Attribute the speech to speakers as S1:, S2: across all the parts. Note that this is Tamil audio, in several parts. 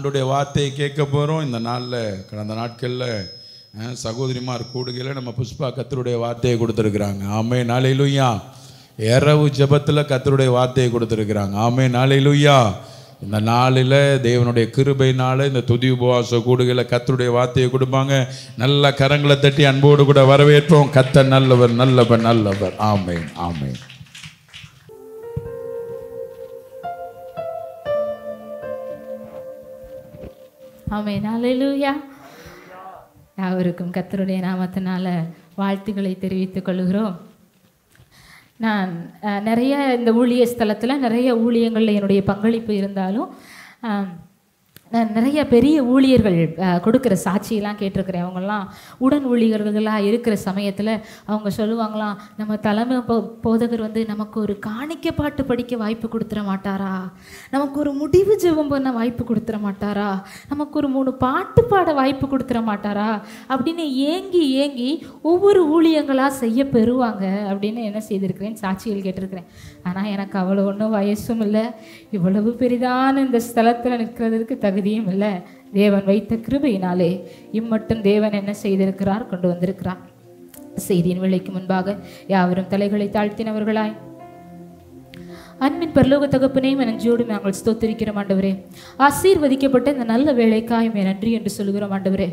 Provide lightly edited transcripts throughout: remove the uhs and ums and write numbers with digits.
S1: ஆண்டோடைய வார்த்தையை கேட்க போகிறோம். இந்த நாளில் கடந்த நாட்களில் சகோதரிமார் கூடுகையில் நம்ம புஷ்பா கர்த்தருடைய வார்த்தையை கொடுத்துருக்குறாங்க. ஆமென் ஹல்லேலூயா. இரவு ஜெபத்தில் கர்த்தருடைய வார்த்தையை கொடுத்துருக்குறாங்க. ஆமென் ஹல்லேலூயா. இந்த நாளில் தேவனுடைய கிருபையினால இந்த துதி உபவாச கூடுகையில் கர்த்தருடைய வார்த்தையை கொடுப்பாங்க. நல்ல கரங்களை தட்டி அன்போடு கூட வரவேற்போம். கர்த்தர் நல்லவர் நல்லவர் நல்லவர். ஆமென் ஆமென்.
S2: ஆமென் ஹல்லேலூயா. யாவருக்கும் கர்த்தருடைய நாமத்தினால வாழ்த்துக்களை தெரிவித்துக் கொள்கிறோம். நான் நிறைய இந்த ஊழிய ஸ்தலத்தில் நிறைய ஊழியங்களில் என்னுடைய பங்களிப்பு இருந்தாலும் நான் நிறைய பெரிய ஊழியர்கள் கொடுக்குற சாட்சியெல்லாம் கேட்டிருக்கிறேன். அவங்கெல்லாம் உடன் ஊழியர்களாக இருக்கிற சமயத்தில் அவங்க சொல்லுவாங்களாம், நம்ம தலைமை போதகர் வந்து நமக்கு ஒரு காணிக்கை பாட்டு படிக்க வாய்ப்பு கொடுத்துட மாட்டாரா, நமக்கு ஒரு முடிவு ஜெபம் பண்ண வாய்ப்பு கொடுத்துட மாட்டாரா, நமக்கு ஒரு 3 பாட்டு பாட வாய்ப்பு கொடுத்துட மாட்டாரா அப்படின்னு ஏங்கி ஏங்கி ஒவ்வொரு ஊழியங்களாக செய்ய பெறுவாங்க அப்படின்னு என்ன செய்திருக்கிறேன், சாட்சிகள் கேட்டிருக்கிறேன். ஆனால் எனக்கு அவ்வளோ ஒன்றும் வயசும் இல்லை, இவ்வளவு பெரிதான இந்த ஸ்தலத்தில் நிற்கிறதுக்கு தகுதியும் இல்லை. தேவன் வைத்த கிருபையினாலே இம்மட்டும் தேவன் என்ன செய்திருக்கிறார், கொண்டு வந்திருக்கிறார். செய்தியின் வேளைக்கு முன்பாக யாவரும் தலைகளை தாழ்த்தினவர்களாய் அன்பின் பரலோக தகப்பனே நன்றியோடு நாங்கள் ஸ்தோத்திரிக்கிறோம் ஆண்டவரே. ஆசீர்வதிக்கப்பட்ட இந்த நல்ல வேலைக்காய் நன்றி என்று சொல்கிறோம் ஆண்டவரே.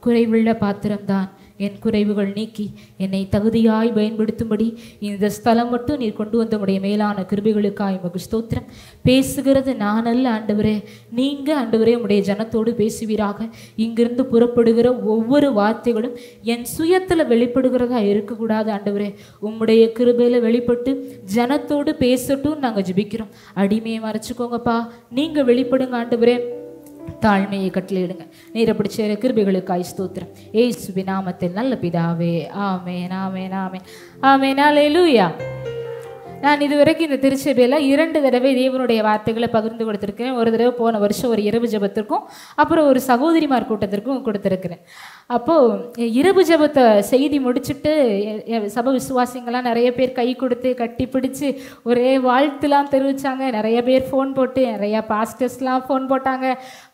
S2: குறைவுள்ள பாத்திரம்தான், என் குறைவுகள் நீக்கி என்னை தகுதியாய் பயன்படுத்தும்படி இந்த ஸ்தலம் மட்டும் நீர் கொண்டு வந்த உடைய மேலான கிருபைகளுக்காய் உமக்கு ஸ்தோத்திரம். பேசுகிறது நான் அல்ல ஆண்டவரே, நீங்கள் ஆண்டவரே உடைய ஜனத்தோடு பேசுவீராக. இங்கிருந்து புறப்படுகிற ஒவ்வொரு வார்த்தைகளும் என் சுயத்தில் வெளிப்படுகிறதா இருக்கக்கூடாது ஆண்டவரே. உம்முடைய கிருபையில் வெளிப்பட்டு ஜனத்தோடு பேசட்டும் நாங்கள் ஜெபிக்கிறோம். அடிமையை மறைச்சிக்கோங்கப்பா, நீங்கள் வெளிப்படுங்க ஆண்டவரே. தாழ்மையை கட்டளையிடுங்க. நீரை பிடிச்ச கிருபைகளுக்காய் ஸ்தோத்திரம். இயேசுவின் நாமத்தில் நல்ல பிதாவே, ஆமென் ஆமென் ஆமென் ஆமென் ஹல்லேலூயா. நான் இதுவரைக்கும் இந்த திருச்சபையில் 2 தடவை தேவனுடைய வார்த்தைகளை பகிர்ந்து கொடுத்துருக்கிறேன். ஒரு தடவை போன வருஷம் ஒரு இரவு ஜெபத்திற்கும் அப்புறம் ஒரு சகோதரிமார் கூட்டத்திற்கும் கொடுத்துருக்கிறேன். அப்போது இரவு ஜெபத்தை செய்தி முடிச்சுட்டு சபை விசுவாசிங்கள்லாம் நிறைய பேர் கை கொடுத்து கட்டி பிடிச்சி ஒரே வாழ்த்துலாம் தெரிவித்தாங்க. நிறைய பேர் ஃபோன் போட்டு, நிறையா பாஸ்டர்ஸ்லாம் ஃபோன் போட்டாங்க.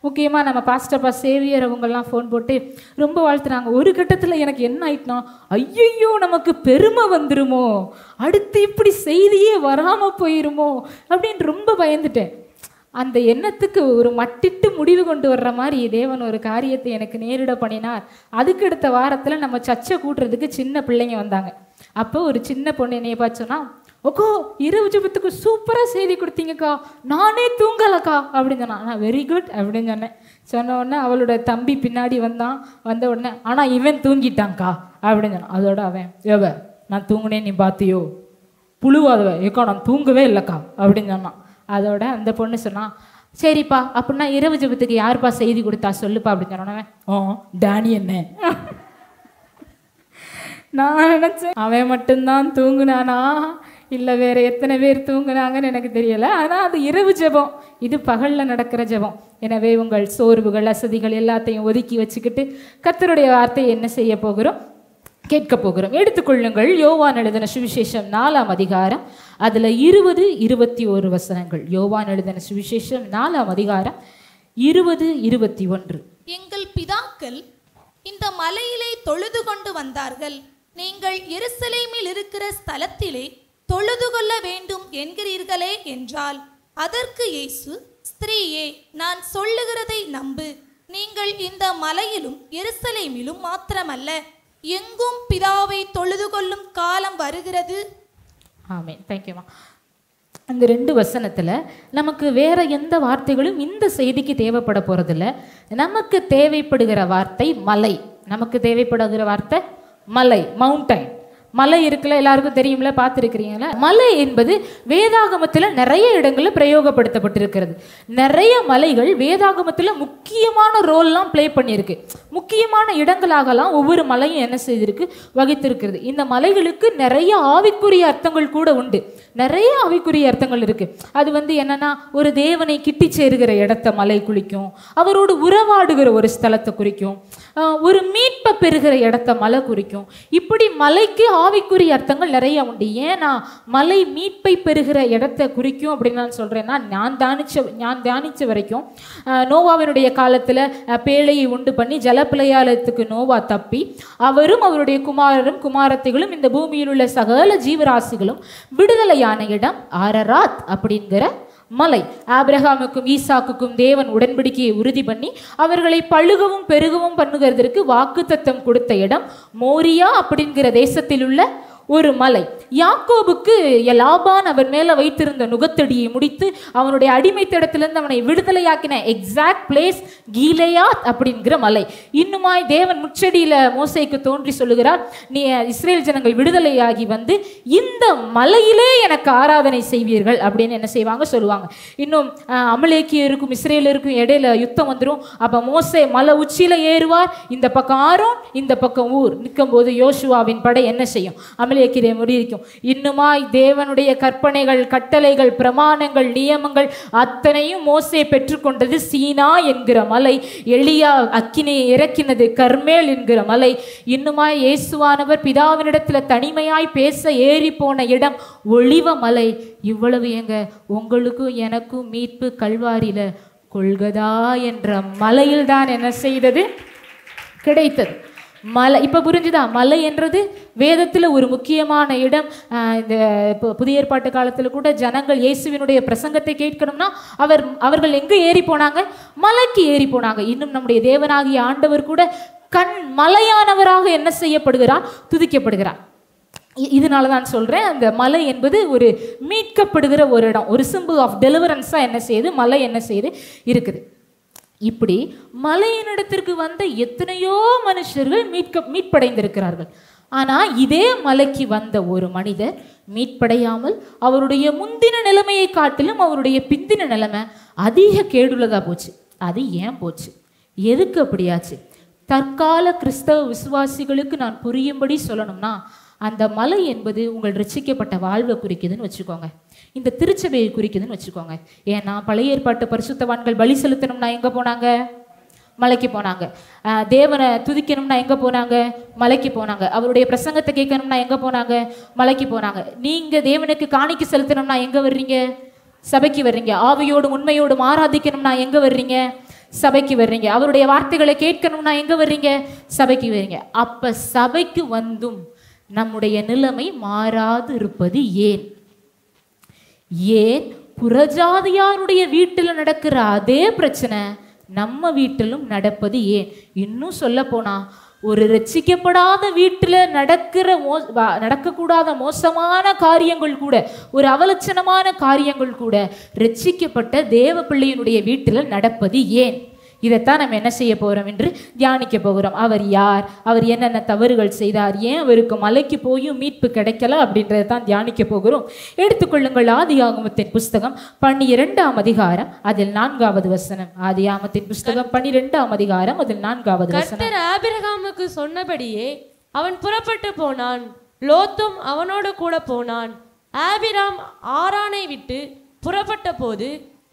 S2: முக்கியமாக நம்ம பாஸ்டர்ப்பா சேவியர் அவங்கெல்லாம் ஃபோன் போட்டு ரொம்ப வாழ்த்துனாங்க. ஒரு கட்டத்தில் எனக்கு என்ன ஆயிட்டுனா, ஐயோ நமக்கு பெருமை வந்துருமோ, அடுத்து இப்படி செய்தியே வராமல் போயிருமோ அப்படின்னு ரொம்ப பயந்துட்டேன். அந்த எண்ணத்துக்கு ஒரு மட்டிட்டு முடிவு கொண்டு வர்ற மாதிரி தேவன் ஒரு காரியத்தை எனக்கு நேரிட பண்ணினார். அதுக்கு அடுத்த வாரத்தில் நம்ம சர்ச்சை கூட்டுறதுக்கு சின்ன பிள்ளைங்க வந்தாங்க. அப்போ ஒரு சின்ன பொண்ணு என்னைய பார்த்து சொன்னா, ஓகோ இரவு ஜெபத்துக்கு சூப்பராக செய்தி கொடுத்தீங்கக்கா, நானே தூங்கலக்கா அப்படின்னு சொன்னான். நான் வெரி குட் அப்படின்னு சொன்னேன். சொன்ன உடனே அவளோட தம்பி பின்னாடி வந்த உடனே ஆனால் இவன் தூங்கிட்டான்க்கா அப்படின்னு சொன்னான். அதோட அவன் நான் தூங்குனேன் நீ பார்த்தியோ, புழுவாதவ ஏக்கா நான் தூங்கவே இல்லைக்கா அப்படின்னு சொன்னான். அதோட அந்த பொண்ணு சொன்னான், சரிப்பா அப்படின்னா இரவு ஜெபத்துக்கு யாருப்பா செய்தி கொடுத்தா சொல்லுப்பா அப்படின்னு சொன்னவன், டேனி என்ன. நான் நினச்சேன் அவன் மட்டும்தான் தூங்குனானா இல்லை வேற எத்தனை பேர் தூங்குனாங்கன்னு எனக்கு தெரியலை. ஆனால் அது இரவு ஜெபம், இது பகலில் நடக்கிற ஜெபம். எனவே உங்கள் சோர்வுகள் அசதிகள் எல்லாத்தையும் ஒதுக்கி வச்சுக்கிட்டு கர்த்தருடைய வார்த்தையை என்ன செய்ய போகிறோம், கேட்க போகிறோம். எடுத்துக்கொள்ளுங்கள் யோவான் எழுதின சுவிசேஷம் 4ஆம் அதிகாரம், அதில் 20-21 வசனங்கள். யோவான் எழுதின சுவிசேஷம் 4ஆம் அதிகாரம் 20-21.
S3: எங்கள் பிதாக்கள் இந்த மலையிலே தொழுது கொண்டு வந்தார்கள், நீங்கள் எருசலேமில் இருக்கிற ஸ்தலத்திலே தொழுது கொள்ள வேண்டும் என்கிறீர்களே என்றால், அதற்கு இயேசு, ஸ்திரீயே நான் சொல்லுகிறதை நம்பு, நீங்கள் இந்த மலையிலும் எருசலேமிலும் மாத்திரமல்ல எங்கும் பிதாவை தொழுது கொள்ளும் காலம் வருகிறது.
S2: ஆமென். தேங்க்யூமா. அந்த 2 வசனத்தில் நமக்கு வேற எந்த வார்த்தைகளும் இந்த செய்திக்கு தேவைப்பட போகிறதில்ல. நமக்கு தேவைப்படுகிற வார்த்தை மலை. நமக்கு தேவைப்படுகிற வார்த்தை மலை, மவுண்டைன். மலை இருக்குல்ல, எல்லாருக்கும் தெரியும்ல, பார்த்துருக்கிறீங்களா? மலை என்பது வேதாகமத்தில் நிறைய இடங்களில் பிரயோகப்படுத்தப்பட்டிருக்கிறது. நிறைய மலைகள் வேதாகமத்தில் முக்கியமான ரோல்லாம் பிளே பண்ணியிருக்கு. முக்கியமான இடங்களாகலாம் ஒவ்வொரு மலையும் என்ன செய்திருக்கு, வகித்திருக்கிறது. இந்த மலைகளுக்கு நிறைய ஆவிக்குரிய அர்த்தங்கள் கூட உண்டு. நிறைய ஆவிக்குரிய அர்த்தங்கள் இருக்கு. அது என்னன்னா, ஒரு தேவனை கிட்டி சேருகிற இடத்த மலை குறிக்கும், அவரோடு உறவாடுகிற ஒரு ஸ்தலத்தை குறிக்கும், ஒரு மீட்பை பெறுகிற இடத்த மலை குறிக்கும். இப்படி மலைக்கு ஆவிக்குரிய அர்த்தங்கள் நிறைய உண்டு. ஏன்னா மலை மீட்பை பெறுகிற இடத்தை குறிக்கும் அப்படின்னு நான் சொல்றேன்னா, நான் தியானிச்ச வரைக்கும் நோவாவினுடைய காலத்துல பேழையை உண்டு பண்ணி ஜலப்பிரளயத்துக்கு நோவா தப்பி அவரும் அவருடைய குமாரரும் குமாரத்திகளும் இந்த பூமியில் உள்ள சகல ஜீவராசிகளும் விடுதலையான இடம் அரராத் அப்படிங்கிற மலை. ஆபிரகாமுக்கும் ஈசாக்குக்கும் தேவன் உடன்படிக்கையை உறுதி பண்ணி அவர்களை பழுகவும் பெருகவும் பண்ணுகிறதற்கு வாக்குத்தத்தம் கொடுத்த இடம் மோரியா அப்படிங்கிற தேசத்தில் உள்ள ஒரு மலை. யாக்கோபுக்கு லாபான் அவன் மேல வைத்திருந்த நுகத்தடியை முடித்து அவனுடைய அடிமைத்தடத்திலிருந்து அவனை விடுதலையாக்கின எக்ஸாக்ட் பிளேஸ் கீலேயாத் அப்படிங்கிற மலை. இன்னுமாய் தேவன் முச்சடியில மோசேக்கு தோன்றி சொல்லுகிறார், நீ இஸ்ரேல் ஜனங்கள் விடுதலையாகி வந்து இந்த மலையிலே எனக்கு ஆராதனை செய்வீர்கள் அப்படின்னு என்ன செய்வாங்க சொல்லுவாங்க. இன்னும் அமலேக்கியருக்கும் இஸ்ரேலருக்கும் இடையில யுத்தம் வந்துடும். அப்ப மோசே மலை உச்சியில ஏறுவார், இந்த பக்கம் ஆரோன் இந்த பக்கம் ஊர் நிற்கும் போது யோசுவாவின் படை என்ன செய்யும்? அமலேக்கியரை முறியடிக்கும். இன்னுமாய் தேவனுடைய கற்பனைகள், கட்டளைகள், பிரமாணங்கள், நியமங்கள் அத்தனையும் மோசே பெற்றுக்கொண்டது சீனா என்கிற மலை. எலியா அக்கினியை இறக்கினது கர்மேல் என்கிற மலை. இன்னுமாய் இயேசுவானவர் பிதாவினிடத்துல தனிமையாய் பேச ஏறி போன இடம் ஒளிவ மலை. இவ்வளவு எங்க உங்களுக்கும் எனக்கும் மீட்பு கல்வாரியில கொள்கதா என்ற மலையில் தான் என்ன செய்தது? கிடைத்தது. மலை. இப்போ புரிஞ்சுதா? மலை என்றது வேதத்தில் ஒரு முக்கியமான இடம். இந்த புதிய ஏற்பாட்டு காலத்தில் கூட ஜனங்கள் இயேசுவினுடைய பிரசங்கத்தை கேட்கணும்னா அவர்கள் எங்கே ஏறி போனாங்க? மலைக்கு ஏறி போனாங்க. இன்னும் நம்முடைய தேவனாகிய ஆண்டவர் கூட மலையானவராக என்ன செய்யப்படுகிறார்? துதிக்கப்படுகிறார். இதனால தான் சொல்கிறேன், அந்த மலை என்பது ஒரு மீட்கப்படுகிற ஒரு இடம், ஒரு சிம்பிள் ஆஃப் டெலிவரன்ஸாக என்ன செய்யுது மலை என்ன செய்யுது இருக்குது. இப்படி மலையினிடத்திற்கு வந்த எத்தனையோ மனுஷர்கள் மீட்படைந்திருக்கிறார்கள். ஆனால் இதே மலைக்கு வந்த ஒரு மனிதர் மீட்படையாமல் அவருடைய முந்தின நிலைமையை காட்டிலும் அவருடைய பிந்தின நிலைமை அதிக கேடுள்ளதாக போச்சு. அது ஏன் போச்சு? எதுக்கு அப்படியாச்சு? தற்கால கிறிஸ்தவ விசுவாசிகளுக்கு நான் புரியும்படி சொல்லணும்னா, அந்த மலை என்பது உங்கள் ரட்சிக்கப்பட்ட வாழ்வை குறிக்குதுன்னு வச்சுக்கோங்க. இந்த திருச்சபையை குறிக்குதுன்னு வச்சுக்கோங்க. ஏன்னா பழைய ஏற்பாட்டு பரிசுத்தவான்கள் பலி செலுத்தணும்னா எங்கே போனாங்க? மலைக்கு போனாங்க. தேவனை துதிக்கணும்னா எங்கே போனாங்க? மலைக்கு போனாங்க. அவருடைய பிரசங்கத்தை கேட்கணும்னா எங்கே போனாங்க? மலைக்கு போனாங்க. நீங்கள் தேவனுக்கு காணிக்கை செலுத்தணும்னா எங்கே வர்றீங்க? சபைக்கு வர்றீங்க. ஆவியோடும் உண்மையோடும் ஆராதிக்கணும்னா எங்கே வர்றீங்க? சபைக்கு வர்றீங்க. அவருடைய வார்த்தைகளை கேட்கணும்னா எங்கே வர்றீங்க? சபைக்கு வர்றீங்க. அப்போ சபைக்கு வந்தும் நம்முடைய நிலைமை மாறாது இருப்பது ஏன்? ஏன் புறஜாதியாருடைய வீட்டில் நடக்கிற அதே பிரச்சனை நம்ம வீட்டிலும் நடப்பது ஏன்? இன்னும் சொல்ல போனா, ஒரு ரட்சிக்கப்படாத வீட்டில் நடக்கக்கூடாத மோசமான காரியங்கள் கூட, ஒரு அவலட்சணமான காரியங்கள் கூட ரட்சிக்கப்பட்ட தேவ பிள்ளையினுடைய வீட்டில் நடப்பது ஏன்? இதைத்தான் நம்ம என்ன செய்ய போகிறோம் என்று தியானிக்க போகிறோம். அவர் யார்? அவர் என்னென்ன தவறுகள் செய்தார்? ஏன் அவருக்கு மலைக்கு போயும் மீட்பு கிடைக்கல? அப்படின்றத தான் தியானிக்க போகிறோம். எடுத்துக்கொள்ளுங்கள் ஆதியாகமத்தின் புஸ்தகம் 12ஆம் அதிகாரம் அதில் 4வது வசனம். ஆதியாகமத்தின் புஸ்தகம் 12ஆம் அதிகாரம் அதில் 4வது வசனம்.
S4: கர்த்தர் ஆபிரகாமுக்கு சொன்னபடியே அவன் புறப்பட்டு போனான், லோத்தும் அவனோடு கூட போனான். ஆபிராம் ஆரானை விட்டு புறப்பட்ட போது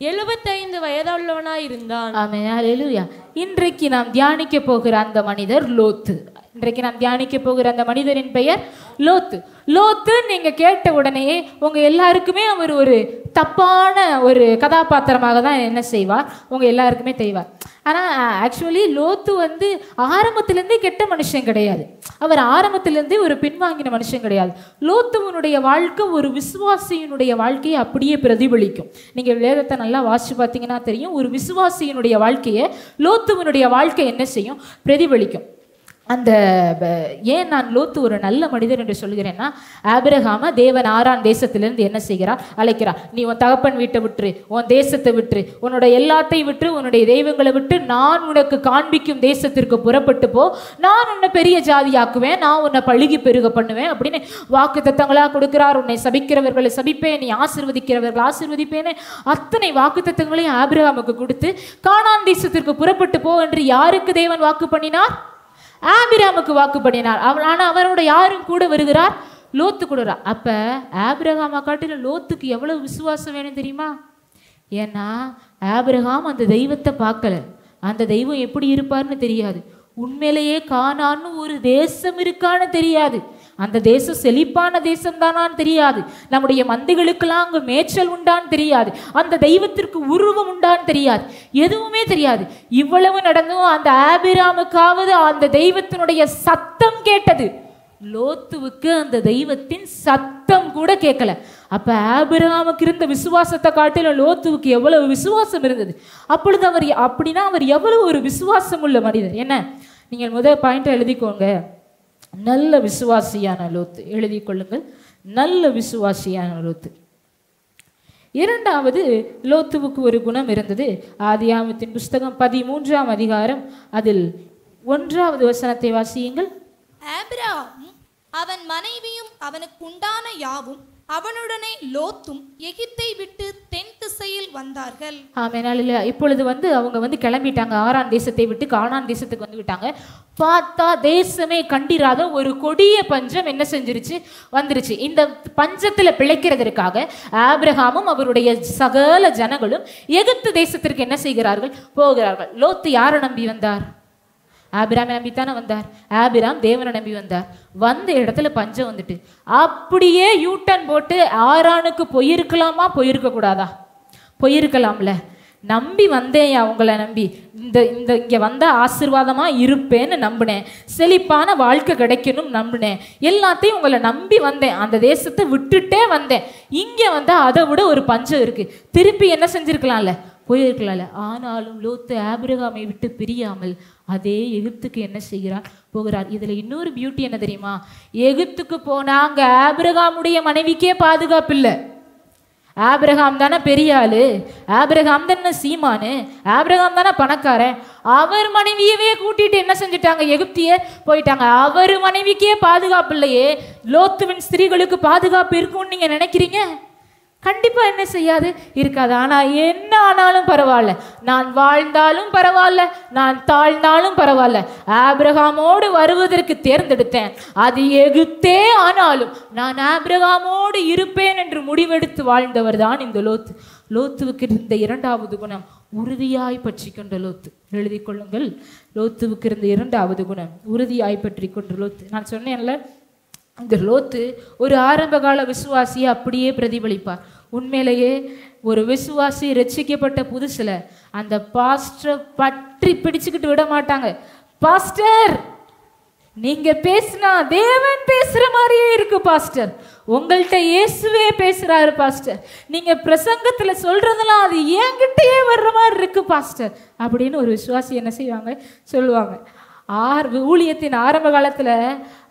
S4: 75 வயதுள்ளவனாய் இருந்தான்.
S2: ஆமென், அல்லேலூயா. இன்றைக்கு நாம் தியானிக்க போகிற அந்த மனிதர் லோத்து. இன்றைக்கு நாம் தியானிக்க போகிற அந்த மனிதரின் பெயர் லோத்து. லோத்து நீங்க கேட்ட உடனே உங்க எல்லாருக்குமே அவர் ஒரு தப்பான ஒரு கதாபாத்திரமாக தான் என்ன செய்வார்? உங்க எல்லாருக்குமே தெரிவார். ஆனால் ஆக்சுவலி லோத்து ஆரம்பத்திலேருந்தே கெட்ட மனுஷன் கிடையாது. அவர் ஆரம்பத்திலேருந்தே ஒரு பின்வாங்கின மனுஷன் கிடையாது. லோத்துவனுடைய வாழ்க்கை ஒரு விசுவாசியினுடைய வாழ்க்கையை அப்படியே பிரதிபலிக்கும். நீங்கள் வேதத்தை நல்லா வாசிச்சு பார்த்தீங்கன்னா தெரியும், ஒரு விசுவாசியினுடைய வாழ்க்கையை லோத்துவனுடைய வாழ்க்கை என்ன செய்யும்? பிரதிபலிக்கும். அந்த ஏன் நான் லோத்து ஒரு நல்ல மனிதர் என்று சொல்கிறேன்னா, ஆபிரகாம தேவன் ஆரான் தேசத்திலிருந்து என்ன செய்கிறார்? அழைக்கிறார். நீ உன் தகப்பன் வீட்டை விட்டுரு, உன் தேசத்தை விட்டுரு, உன்னோட எல்லாத்தையும் விட்டு, உன்னுடைய தெய்வங்களை விட்டு, நான் உனக்கு காண்பிக்கும் தேசத்திற்கு புறப்பட்டு போ, நான் உன்னை பெரிய ஜாதியாக்குவேன், நான் உன்னை பழுகி பெருக பண்ணுவேன் அப்படின்னு வாக்கு தத்தங்களாக கொடுக்கிறார். உன்னை சபிக்கிறவர்களை சபிப்பேன், நீ ஆசீர்வதிக்கிறவர்கள் ஆசீர்வதிப்பேன்னு அத்தனை வாக்கு தத்தங்களையும் ஆபிரகாமுக்கு கொடுத்து கானான் தேசத்திற்கு புறப்பட்டு போ என்று யாருக்கு தேவன் வாக்கு பண்ணினார்? ஆபிரகாமுக்கு வாக்கு பண்ணினார். ஆனால் அவரோட யாரும் கூட வருகிறார்? லோத்து கூட. அப்ப ஆபிரகாமை காட்டில லோத்துக்கு எவ்வளவு விசுவாசம் வேணும் தெரியுமா? ஏன்னா ஆபிரகாம் அந்த தெய்வத்தை பார்க்கல, அந்த தெய்வம் எப்படி இருப்பார்னு தெரியாது, உண்மையிலேயே கானான்னு ஒரு தேசம் இருக்கான்னு தெரியாது. அந்த தேசம் செழிப்பான தேசம் தானான்னு தெரியாது. நம்முடைய மந்தைகளுக்கெல்லாம் அங்கு மேய்ச்சல் உண்டான்னு தெரியாது. அந்த தெய்வத்திற்கு உருவம் உண்டான்னு தெரியாது. எதுவுமே தெரியாது. இவ்வளவு நடந்தும் அந்த ஆபிராமுக்காவது அந்த தெய்வத்தினுடைய சத்தம் கேட்டது. லோத்துவுக்கு அந்த தெய்வத்தின் சத்தம் கூட கேட்கல. அப்ப ஆபிரகாமுக்கு இருந்த விசுவாசத்தை காட்டிலும் லோத்துவுக்கு எவ்வளவு விசுவாசம் இருந்தது. அப்பொழுது அவர் எவ்வளவு ஒரு விசுவாசம் உள்ள மனிதர். என்ன, நீங்கள் முதல் பாயிண்ட் எழுதிக்கோங்க. நல்ல விசுவாசியான லோத்து. எழுதி கொள்ளுங்கள், நல்ல விசுவாசியான லோத்து. இரண்டாவது, லோத்துவுக்கு ஒரு குணம் இருந்தது. ஆதியாகமத்தின் புஸ்தகம் 13ஆம் அதிகாரம் அதில் 1வது வசனத்தை வாசியுங்கள்.
S3: ஆபிரகாமும் அவன் மனைவியும் அவனுக்கு உண்டான யாவும் அவனுடனே லோத்தும் எகிப்தை விட்டு தென் திசையில் வந்தார்கள்.
S2: ஆமென். இப்பொழுது அவங்க கிளம்பிட்டாங்க. ஆரான் தேசத்தை விட்டு கானான் தேசத்துக்கு வந்து விட்டாங்க. பார்த்தா தேசமே கண்டிராத ஒரு கொடிய பஞ்சம் என்ன செஞ்சிருச்சு, வந்துருச்சு. இந்த பஞ்சத்துல பிழைக்கிறதற்காக ஆபிரகாமும் அவருடைய சகல ஜனங்களும் எகிப்து தேசத்திற்கு என்ன செய்கிறார்கள், போகிறார்கள். லோத்து யாரை நம்பி வந்தார்? ஆபிராமை நம்பித்தானே வந்தார். ஆபிராம் தேவனை நம்பி வந்தார். வந்த இடத்துல பஞ்சம் வந்துட்டு அப்படியே யூட்டன் போட்டு ஆரானுக்கு போயிருக்கலாமா, போயிருக்க கூடாதா? போயிருக்கலாம்ல. நம்பி வந்தேன், அவங்கள நம்பி இங்க வந்தா ஆசீர்வாதமா இருப்பேன்னு நம்பினேன், செழிப்பான வாழ்க்கை கிடைக்கணும் நம்பினேன், எல்லாத்தையும் உங்களை நம்பி வந்தேன், அந்த தேசத்தை விட்டுட்டே வந்தேன். இங்க வந்தா அதை விட ஒரு பஞ்சம் இருக்கு, திருப்பி என்ன செஞ்சிருக்கலாம்ல, போயிருக்கலாம்ல. ஆனாலும் லோத்து ஆபிரகாமை விட்டு பிரியாமல் அதே எகிப்துக்கு என்ன செய்கிறார், போகிறார். இதுல இன்னொரு பியூட்டி என்ன தெரியுமா? எகிப்துக்கு போனாங்க ஆபிரகாமுடைய மனைவிக்கே பாதுகாப்பு இல்லை. ஆபிரகாம் தானே பெரிய ஆளு, ஆபிரகாம் தானே சீமானு, ஆபிரகாம் தானே பணக்காரன். அவர் மனைவியவே கூட்டிட்டு என்ன செஞ்சுட்டாங்க, எகிப்திய போயிட்டாங்க. அவர் மனைவிக்கே பாதுகாப்பு இல்லையே, லோத்துவின் ஸ்திரீகளுக்கு பாதுகாப்பு இருக்கும்னு நீங்க நினைக்கிறீங்க? கண்டிப்பா என்ன செய்யாது, இருக்காது. ஆனா என்ன ஆனாலும் பரவாயில்ல, நான் வாழ்ந்தாலும் பரவாயில்ல, நான் தாழ்ந்தாலும் பரவாயில்ல, ஆபிரகாமோடு வருவதற்கு தேர்ந்தெடுத்தேன். அது எகிப்தே ஆனாலும் நான் ஆபிரகாமோடு இருப்பேன் என்று முடிவெடுத்து வாழ்ந்தவர் தான் இந்த லோத்து. லோத்துவுக்கு இருந்த இரண்டாவது குணம் உறுதியாய் பற்றி கொண்ட லோத்து. எழுதி கொள்ளுங்கள், லோத்துவுக்கு இருந்த இரண்டாவது குணம் உறுதியாய் பற்றி கொண்ட லோத்து. நான் சொன்னேன்ல, இந்த லோத்து ஒரு ஆரம்ப கால விசுவாசியை அப்படியே பிரதிபலிப்பார். உண்மையிலேயே ஒரு விசுவாசி ரட்சிக்கப்பட்ட புதுசுல அந்த பாஸ்டரை பற்றி பிடிச்சுக்கிட்டு விட மாட்டாங்க. பாஸ்டர் நீங்க பேசினா தேவன் பேசுற மாதிரியே இருக்கு பாஸ்டர், உங்கள்கிட்ட இயேசுவே பேசுறாரு பாஸ்டர், நீங்க பிரசங்கத்துல சொல்றதெல்லாம் அது என்கிட்டயே வர்ற மாதிரி இருக்கு பாஸ்டர் அப்படின்னு ஒரு விசுவாசி என்ன செய்வாங்க, சொல்லுவாங்க. ஊழியத்தின் ஆரம்ப காலத்துல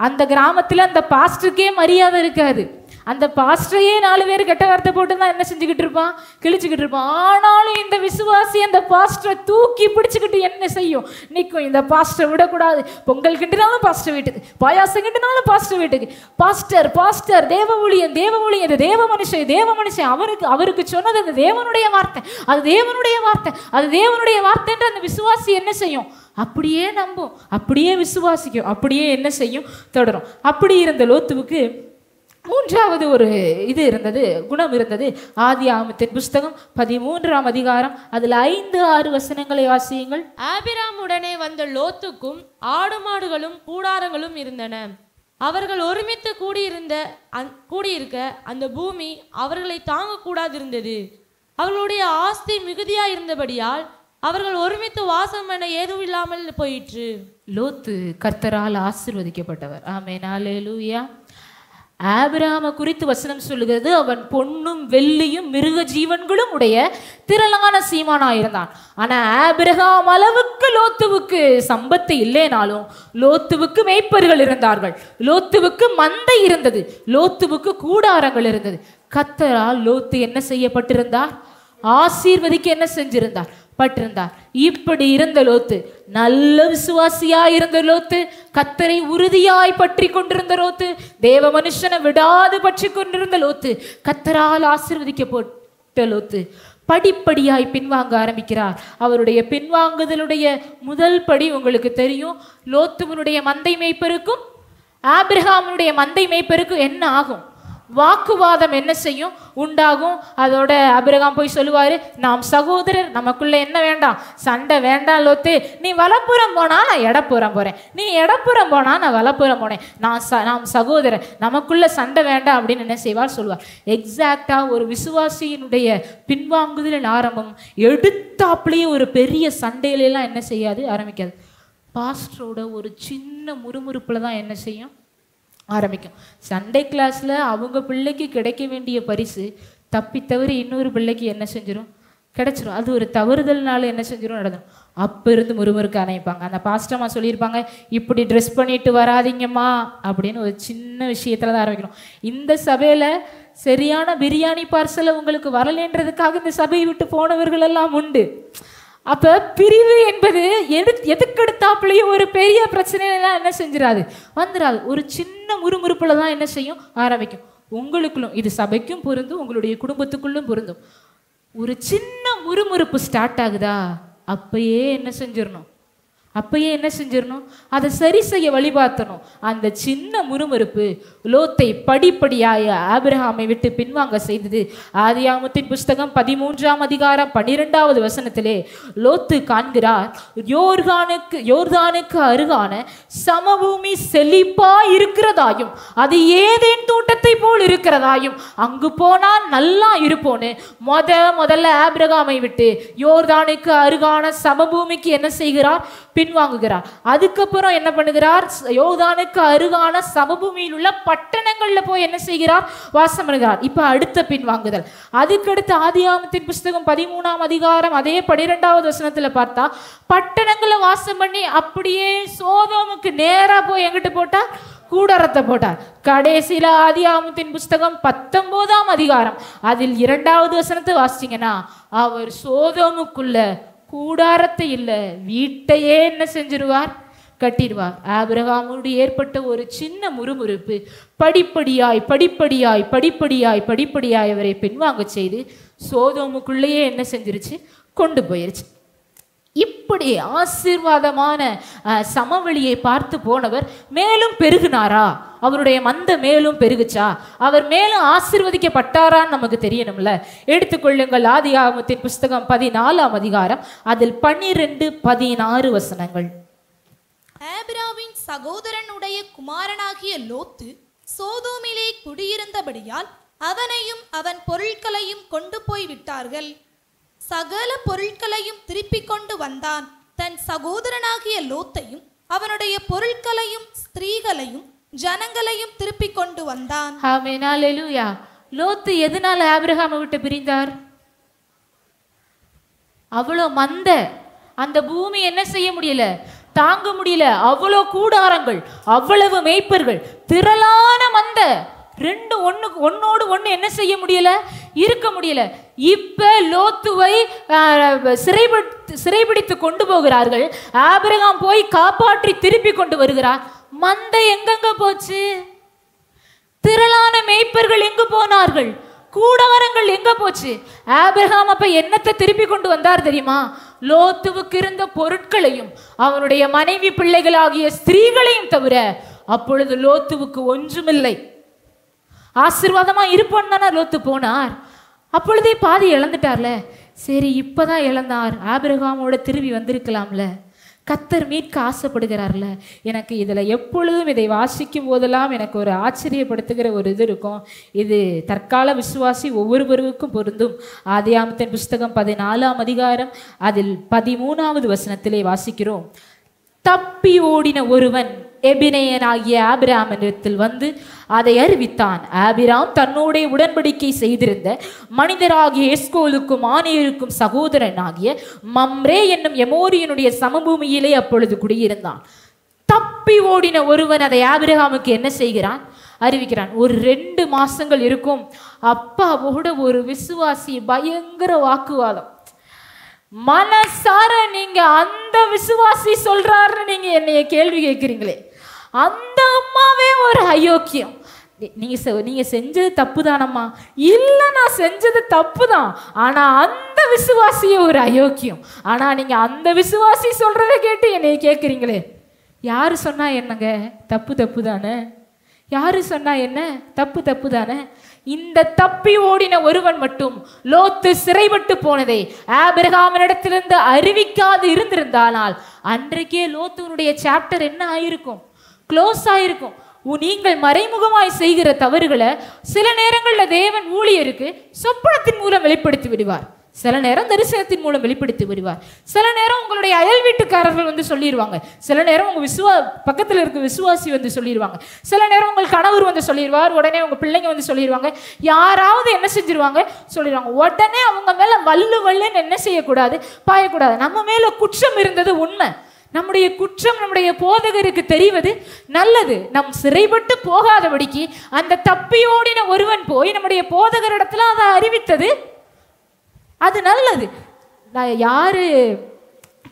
S2: அந்த கிராமத்துல அந்த பாஸ்டருக்கே மரியாதை இருக்காது. அந்த பாஸ்டரையே 4 பேர் கெட்ட வார்த்தை போட்டு தான் என்ன செஞ்சுக்கிட்டு இருப்பான், கிழிச்சுக்கிட்டு இருப்பான். ஆனாலும் இந்த விசுவாசி அந்த பாஸ்டரை தூக்கி பிடிச்சுக்கிட்டு என்ன செய்யும், நிற்கும். இந்த பாஸ்டரை விடக்கூடாது, பொங்கல் கிண்டினாலும் பாஸ்டர் வீட்டுக்கு, பாயாசம் கிண்டினாலும் பாஸ்டர் வீட்டுக்கு, பாஸ்டர் பாஸ்டர் தேவ ஊழியன் தேவ ஊழியன், இந்த தேவ மனுஷன் அவருக்கு சொன்னது அந்த தேவனுடைய வார்த்தை, அது தேவனுடைய வார்த்தை, அது தேவனுடைய வார்த்தைன்ற அந்த விசுவாசி என்ன செய்யும், அப்படியே நம்பும், அப்படியே விசுவாசிக்கும், அப்படியே என்ன செய்யும், தொடரும். அப்படி இருந்த லோத்துவுக்கு மூன்றாவது ஒரு இது இருந்தது, குணம் இருந்தது. ஆதியாகமத்தின் புஸ்தகம் 13ஆம் அதிகாரம் அதில் 5-6 வசனங்களை வாசியுங்கள்.
S4: ஆபிராம் உடனே வந்த லோத்துக்கும் ஆடு மாடுகளும் கூடாரங்களும் இருந்தன. அவர்கள் ஒருமித்து கூடியிருக்க அந்த பூமி அவர்களை தாங்கக்கூடாது இருந்தது. அவர்களுடைய ஆஸ்தி மிகுதியா இருந்தபடியால் அவர்கள் ஒருமித்து வாசம் பண்ண ஏதும் இல்லாமல் போயிற்று.
S2: லோத்து கர்த்தரால் ஆசீர்வதிக்கப்பட்டவர். ஆமென், அல்லேலூயா. ஆபிரகாமை குறித்து வசனம் சொல்லுகிறது, அவன் பொன்னும் வெள்ளியும் மிருக ஜீவன்களும் உடைய திரளான சீமானாயிருந்தான். ஆனா ஆபிரகாம் அளவுக்கு லோத்துவுக்கு சம்பத்து இல்லைனாலும் லோத்துவுக்கு மேய்ப்பர்கள் இருந்தார்கள், லோத்துவுக்கு மந்தை இருந்தது, லோத்துவுக்கு கூடாரங்கள் இருந்தது. கர்த்தரால் லோத்து என்ன செய்யப்பட்டிருந்தார், ஆசீர்வதிக்க என்ன செஞ்சிருந்தார், பட்டிருந்தார். இப்படி இருந்த லோத்து, நல்ல விசுவாசியா இருந்த லோத்து, கர்த்தரை உறுதியாய் பற்றி கொண்டிருந்த லோத்து, தேவ மனுஷனை விடாது பற்றி கொண்டிருந்த லோத்து, கர்த்தரால் ஆசீர்வதிக்கப்பட்ட லோத்து படிப்படியாய் பின்வாங்க ஆரம்பிக்கிறார். அவருடைய பின்வாங்குதலுடைய முதல் படி உங்களுக்கு தெரியும். லோத்துவனுடைய மந்தை மேய்ப்பருக்கும் ஆபிரகாமுடைய மந்தை மேய்ப்பருக்கும் என்ன ஆகும், வாக்குவாதம் என்ன செய்யும்? உண்டாகும். அதோட ஆபிரகாம் போய் சொல்லுவாரு, நாம் சகோதரர், நமக்குள்ள என்ன வேண்டாம்? சண்டை வேண்டாம் லோத்து. நீ வலப்புறம் போனா நான் இடப்புறம் போறேன், நீ இடப்புறம் போனா நான் வலப்புறம் போனேன், நாம் சகோதரர், நமக்குள்ள சண்டை வேண்டாம் அப்படின்னு என்ன செய்வார்? சொல்லுவார். எக்ஸாக்டா ஒரு விசுவாசியினுடைய பின்வாங்குதலின் ஆரம்பம் எடுத்தாப்புலேயே ஒரு பெரிய சண்டையிலாம் என்ன செய்யாது? ஆரம்பிக்காது. பாஸ்டரோட ஒரு சின்ன முறுமுறுப்புல தான் என்ன செய்யும்? ஆரம்பிக்கும். சண்டே கிளாஸில் அவங்க பிள்ளைக்கு கிடைக்க வேண்டிய பரிசு தப்பி தவறி இன்னொரு பிள்ளைக்கு என்ன செஞ்சிடும்? கிடைச்சிரும். அது ஒரு தவறுதல்னால என்ன செஞ்சிடும்? நடந்துடும். அப்போ இருந்து முறுமுறுக்க ஆரம்பிப்பாங்க. அந்த பாஸ்டர்மா சொல்லியிருப்பாங்க, இப்படி ட்ரெஸ் பண்ணிட்டு வராதிங்கம்மா அப்படின்னு ஒரு சின்ன விஷயத்துல தான் ஆரம்பிக்கணும். இந்த சபையில் சரியான பிரியாணி பார்சலை உங்களுக்கு வரலைன்றதுக்காக இந்த சபையை விட்டு போனவர்கள் எல்லாம் உண்டு. அப்போ பிரிவு என்பது எதுக்கெடுத்தாப்புலையும் ஒரு பெரிய பிரச்சனைலாம் என்ன செஞ்சிடாது? வந்துடாது. ஒரு சின்ன முறுமுறுப்புல தான் என்ன செய்யும்? ஆரம்பிக்கும். உங்களுக்குள்ளும் இது சபைக்கும் பொருந்தும், உங்களுடைய குடும்பத்துக்குள்ளும் பொருந்தும். ஒரு சின்ன முறுமுறுப்பு ஸ்டார்ட் ஆகுதா, அப்பயே என்ன செஞ்சிடணும்? அதை சரி செய்ய வழிபார்த்தணும். அந்த சின்ன முறுமுறுப்பு லோத்தை படிப்படியாய் ஆபிரகாமை விட்டு பின்வாங்க செய்தது. ஆதியாகமத்தின் புஸ்தகம் 13ஆம் அதிகாரம் 12வது வசனத்திலே லோத்து காண்கிறார், யோர்தானுக்கு அருகான சமபூமி செழிப்பா இருக்கிறதாயும் அது ஏதேன் தோட்டத்தை போல் இருக்கிறதாயும் அங்கு போனா நல்லா இருப்போன்னு முதல்ல ஆபிரகாமை விட்டு யோர்தானுக்கு அருகான சமபூமிக்கு என்ன செய்கிறார்? பின்வாங்குகிறார். அதுக்கப்புறம் என்ன பண்ணுகிறார்? யோர்தானுக்கு அருகான சமபூமியில் உள்ள பட்டணங்கள்ல போய் என்ன செய்கிறார்? வாசம் பண்ணுகிறார். இப்ப அடுத்த பின்வாங்குதல். அதுக்கடுத்து ஆதியாகமத்தின் புஸ்தகம் 13ஆம் அதிகாரம் அதே 12வது வசனத்துல பார்த்தா, பட்டணங்கள்ல வாசம் பண்ணி அப்படியே சோதோமுக்கு நேரா போய் எங்கிட்டு போட்டார்? கூடாரத்தை போட்டார். கடைசியில ஆதியாகமத்தின் புஸ்தகம் 19ஆம் அதிகாரம் அதில் 2வது வசனத்தை வாசிச்சீங்கன்னா, அவர் சோதோமுக்குள்ள கூடாரத்தை இல்லை, வீட்டையே என்ன செஞ்சிருவார்? கட்டிடுவார். ஆபிரகாமோடு ஏற்பட்ட ஒரு சின்ன முறுமுறுப்பு படிப்படியாய் அவரை பின்வாங்க செய்து சோதோமுக்குள்ளேயே என்ன செஞ்சிருச்சு? கொண்டு போயிருச்சு. இப்படி ஆசீர்வாதமான சமவெளியை பார்த்து போனவர் மேலும் பெருகினாரா? அவருடைய மந்த மேலும் பெருகுச்சா? அவர் மேலும் ஆசீர்வதிக்கப்பட்டாரான்னு நமக்கு தெரியணும்ல. எடுத்துக்கொள்ளுங்கள் ஆதியாகமத்தின் புஸ்தகம் 14ஆம் அதிகாரம் அதில் 12-16 வசனங்கள்.
S3: ஆபிரகாமின் சகோதரனுடைய குமாரனாகிய லோத்து சோதோமிலே குடியிருந்தபடியால் அவனையும் அவன் பொருட்களையும் கொண்டு போய் விட்டார்கள். சகல பொருட்களையும் திருப்பிக் கொண்டு வந்தான். தன் சகோதரனாகிய லோத்தையும் அவனுடைய பொருட்களையும் ஸ்திரீகளையும் ஜனங்களையும் திருப்பிக் கொண்டு வந்தான்.
S2: ஆமென், அல்லேலூயா. லோத்து எதனால ஆபிரகாமை விட்டு பிரிந்தார்? அவ்வளோ மந்த, அந்த பூமி என்ன செய்ய முடியல? தாங்க முடியல. அவ்வளோ கூடாரங்கள், அவ்வளவு மேய்ப்பர்கள், திரளான மந்த, ரெண்டு ஒன்னோடு ஒன்று என்ன செய்ய முடியல? இருக்க முடியல. இப்ப லோத்துவை சிறைபிடித்து கொண்டு போகிறார்கள். ஆபிரகாம் போய் காப்பாற்றி திருப்பி கொண்டு வருகிறார். மந்தை எங்கெங்க போச்சு? திரளான மேய்ப்பர்கள் எங்கு போனார்கள்? கூடாரங்கள் எங்க போச்சு? ஆபிரகாம் அப்ப என்னத்தை திருப்பி கொண்டு வந்தார் தெரியுமா? லோத்துவுக்கு இருந்த பொருட்களையும் அவனுடைய மனைவி பிள்ளைகளாகிய ஸ்திரீகளையும் தவிர. அப்பொழுது லோத்துவுக்கு ஒன்றுமில்லை. ஆசீர்வாதமா இருப்போன்னு தானே லோத்து போனார். அப்பொழுதே பாதி இழந்துட்டார்ல. சரி, இப்பதான் இழந்தார், ஆபிரகாமோட திரும்பி வந்திருக்கலாம்ல. கத்தர் மீட்க ஆசைப்படுகிறார்ல. எனக்கு இதில் எப்பொழுதும் இதை வாசிக்கும் போதெல்லாம் எனக்கு ஒரு ஆச்சரியப்படுத்துகிற ஒரு இது இருக்கும். இது தற்கால விசுவாசி ஒவ்வொருவருக்கும் பொருந்தும். ஆதியாகமத்தின் புஸ்தகம் 14ஆம் அதிகாரம் அதில் 13வது வசனத்திலே வாசிக்கிறோம். தப்பி ஓடின ஒருவன் எபினேயனாகிய ஆபிரகாமிடத்தில் வந்து அதை அறிவித்தான். ஆபிராம் தன்னோட உடன்படிக்கை செய்திருந்த மனிதராகிய எஸ்கோலுக்கும் ஆனேருக்கும் சகோதரனாகிய மம்ரே என்னும் எமோரியனுடைய சமபூமியிலே அப்பொழுது குடியிருந்தான். தப்பி ஓடின ஒருவன் அதை ஆபிரகாமுக்கு என்ன செய்கிறான்? அறிவிக்கிறான். ஒரு 2 மாசங்கள் இருக்கும். அப்பாவோட ஒரு விசுவாசி பயங்கர வாக்குவாதம். மனசார நீங்க அந்த விசுவாசி சொல்றாருன்னு நீங்க என்னைய கேள்வி கேட்கிறீங்களே, அந்த அம்மாவே ஒரு அயோக்கியம். நீங்க செஞ்சது தப்பு தானம்மா? இல்ல, நான் செஞ்சது தப்பு தான், ஆனா அந்த விசுவாசியே ஒரு அயோக்கியம். ஆனா நீங்க அந்த விசுவாசி சொல்றதை கேட்டு என்னைய கேட்குறீங்களே, யாரு சொன்னா என்னங்க? தப்பு தானே? யாரு சொன்னா என்ன? தப்பு தப்பு தானே. இந்த தப்பி ஓடின ஒருவன் மட்டும் லோத்து சிறைப்பட்டு போனதை ஆபிரகாமினிடத்திலிருந்து அறிவிக்காது இருந்திருந்தானால் அன்றைக்கே லோத்துனுடைய சாப்டர் என்ன ஆயிருக்கும்? க்ளோஸ் ஆயிருக்கும். நீங்கள் மறைமுகமாய் செய்கிற தவறுகளை சில நேரங்கள்ல தேவன் ஊழியருக்கு சொப்பனத்தின் மூலம் வெளிப்படுத்தி விடுவார், சில நேரம் தரிசனத்தின் மூலம் வெளிப்படுத்தி விடுவார், சில நேரம் உங்களுடைய அயல் வீட்டுக்காரர்கள் வந்து சொல்லிடுவாங்க, சில நேரம் உங்க பக்கத்தில் இருக்க விசுவாசி வந்து சொல்லிடுவாங்க, சில நேரம் உங்கள் கணவர் வந்து சொல்லிடுவார், உடனே உங்க பிள்ளைங்க வந்து சொல்லிடுவாங்க, யாராவது என்ன செஞ்சிருவாங்க சொல்லிடுவாங்க. உடனே அவங்க மேல வல்லுன்னு என்ன செய்யக்கூடாது? பாயக்கூடாது. நம்ம மேல குற்றம் இருந்தது உண்மை. நம்முடைய குற்றம் நம்முடைய போதகருக்கு தெரிவது நல்லது. நம் சிறைப்பட்டு போகாதபடிக்கு அந்த தப்பியோடின ஒருவன் போய் நம்முடைய போதகரிடத்துல அதை அறிவித்தது அது நல்லது. யாரு